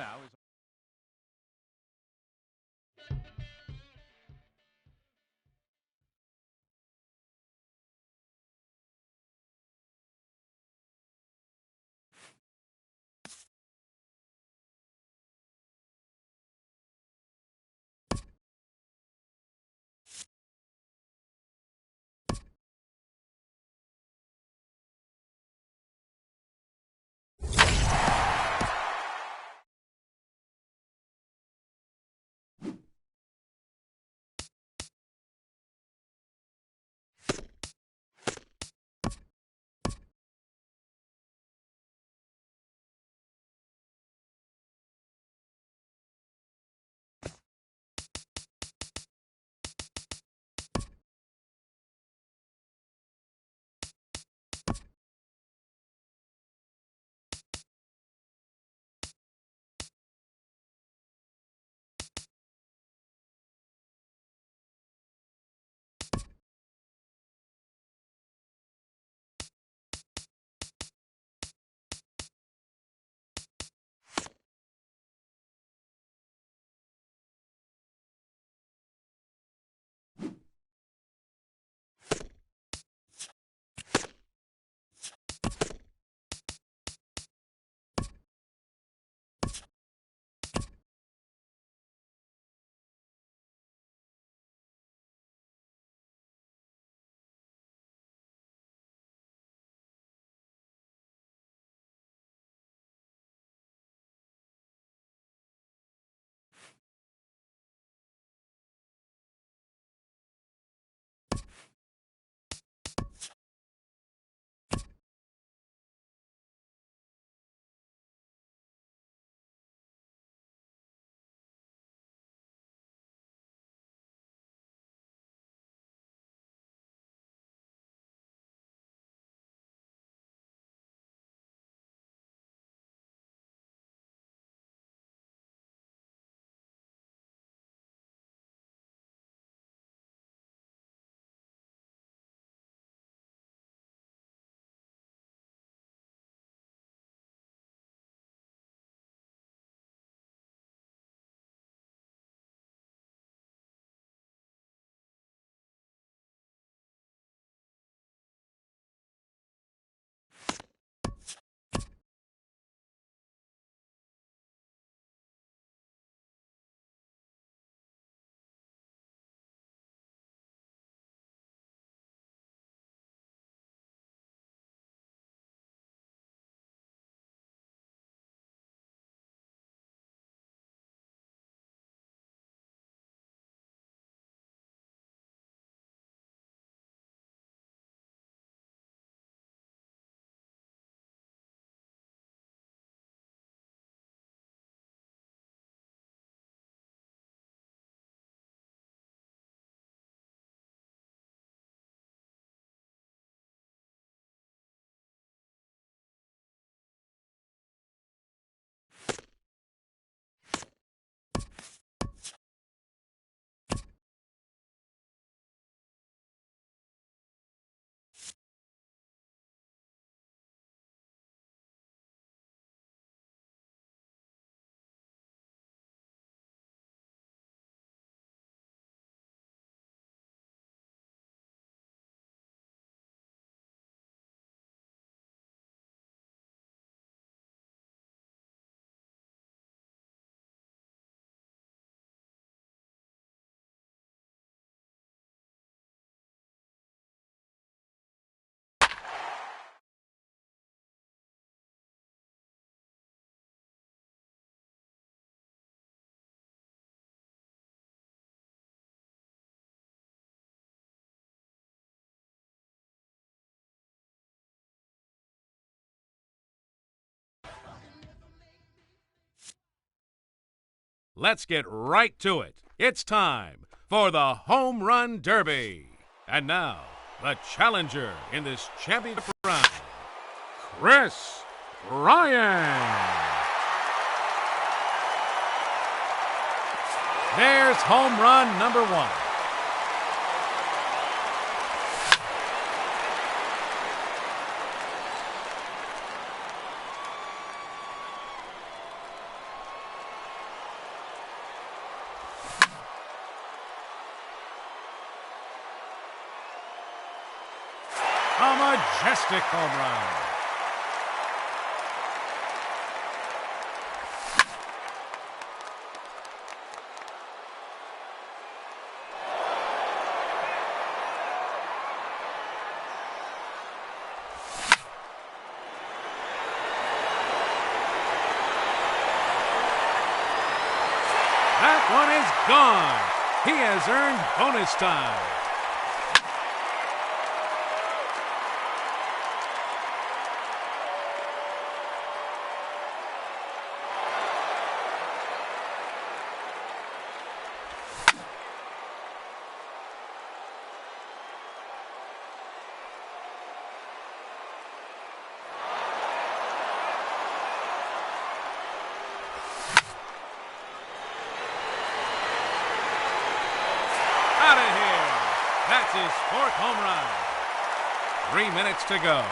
let's get right to it. It's time for the Home Run Derby. And now, the challenger in this championship round, Chris Ryan. There's home run number 1. A majestic home run. That one is gone. He has earned bonus time. Out of here. That's his 4th home run. 3 minutes to go.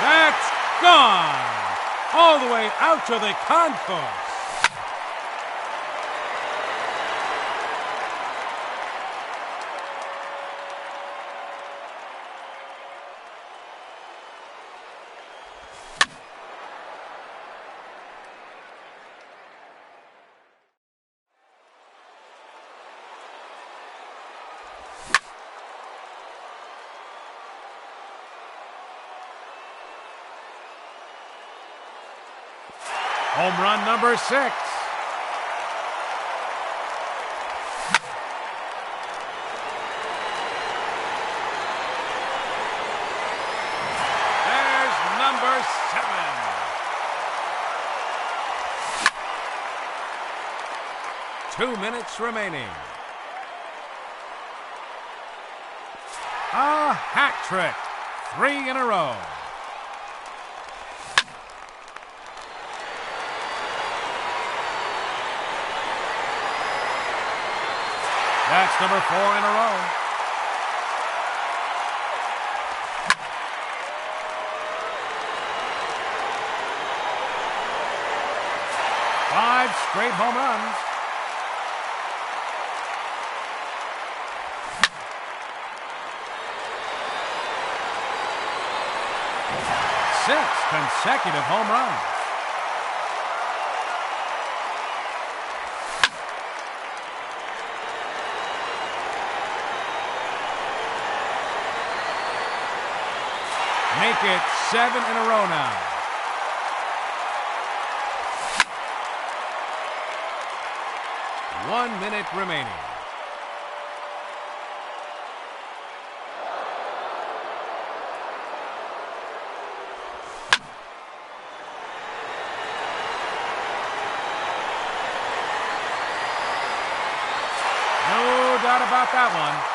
That's gone. All the way out to the concourse. Home run number 6. There's number 7. Two minutes remaining. A hat trick. 3 in a row. That's number 4 in a row. Five straight home runs. Six consecutive home runs. Make it 7 in a row now. One minute remaining. No doubt about that one.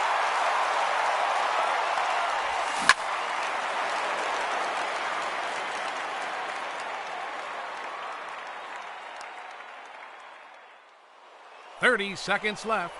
.30 seconds left.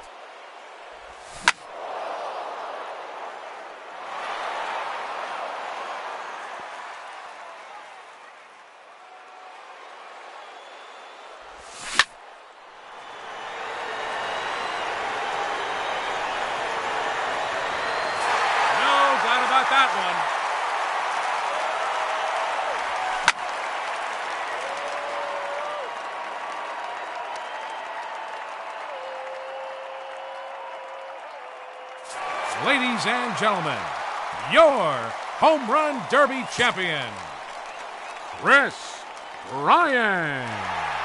No doubt about that one. Ladies and gentlemen, your Home Run Derby champion, Chris Ryan.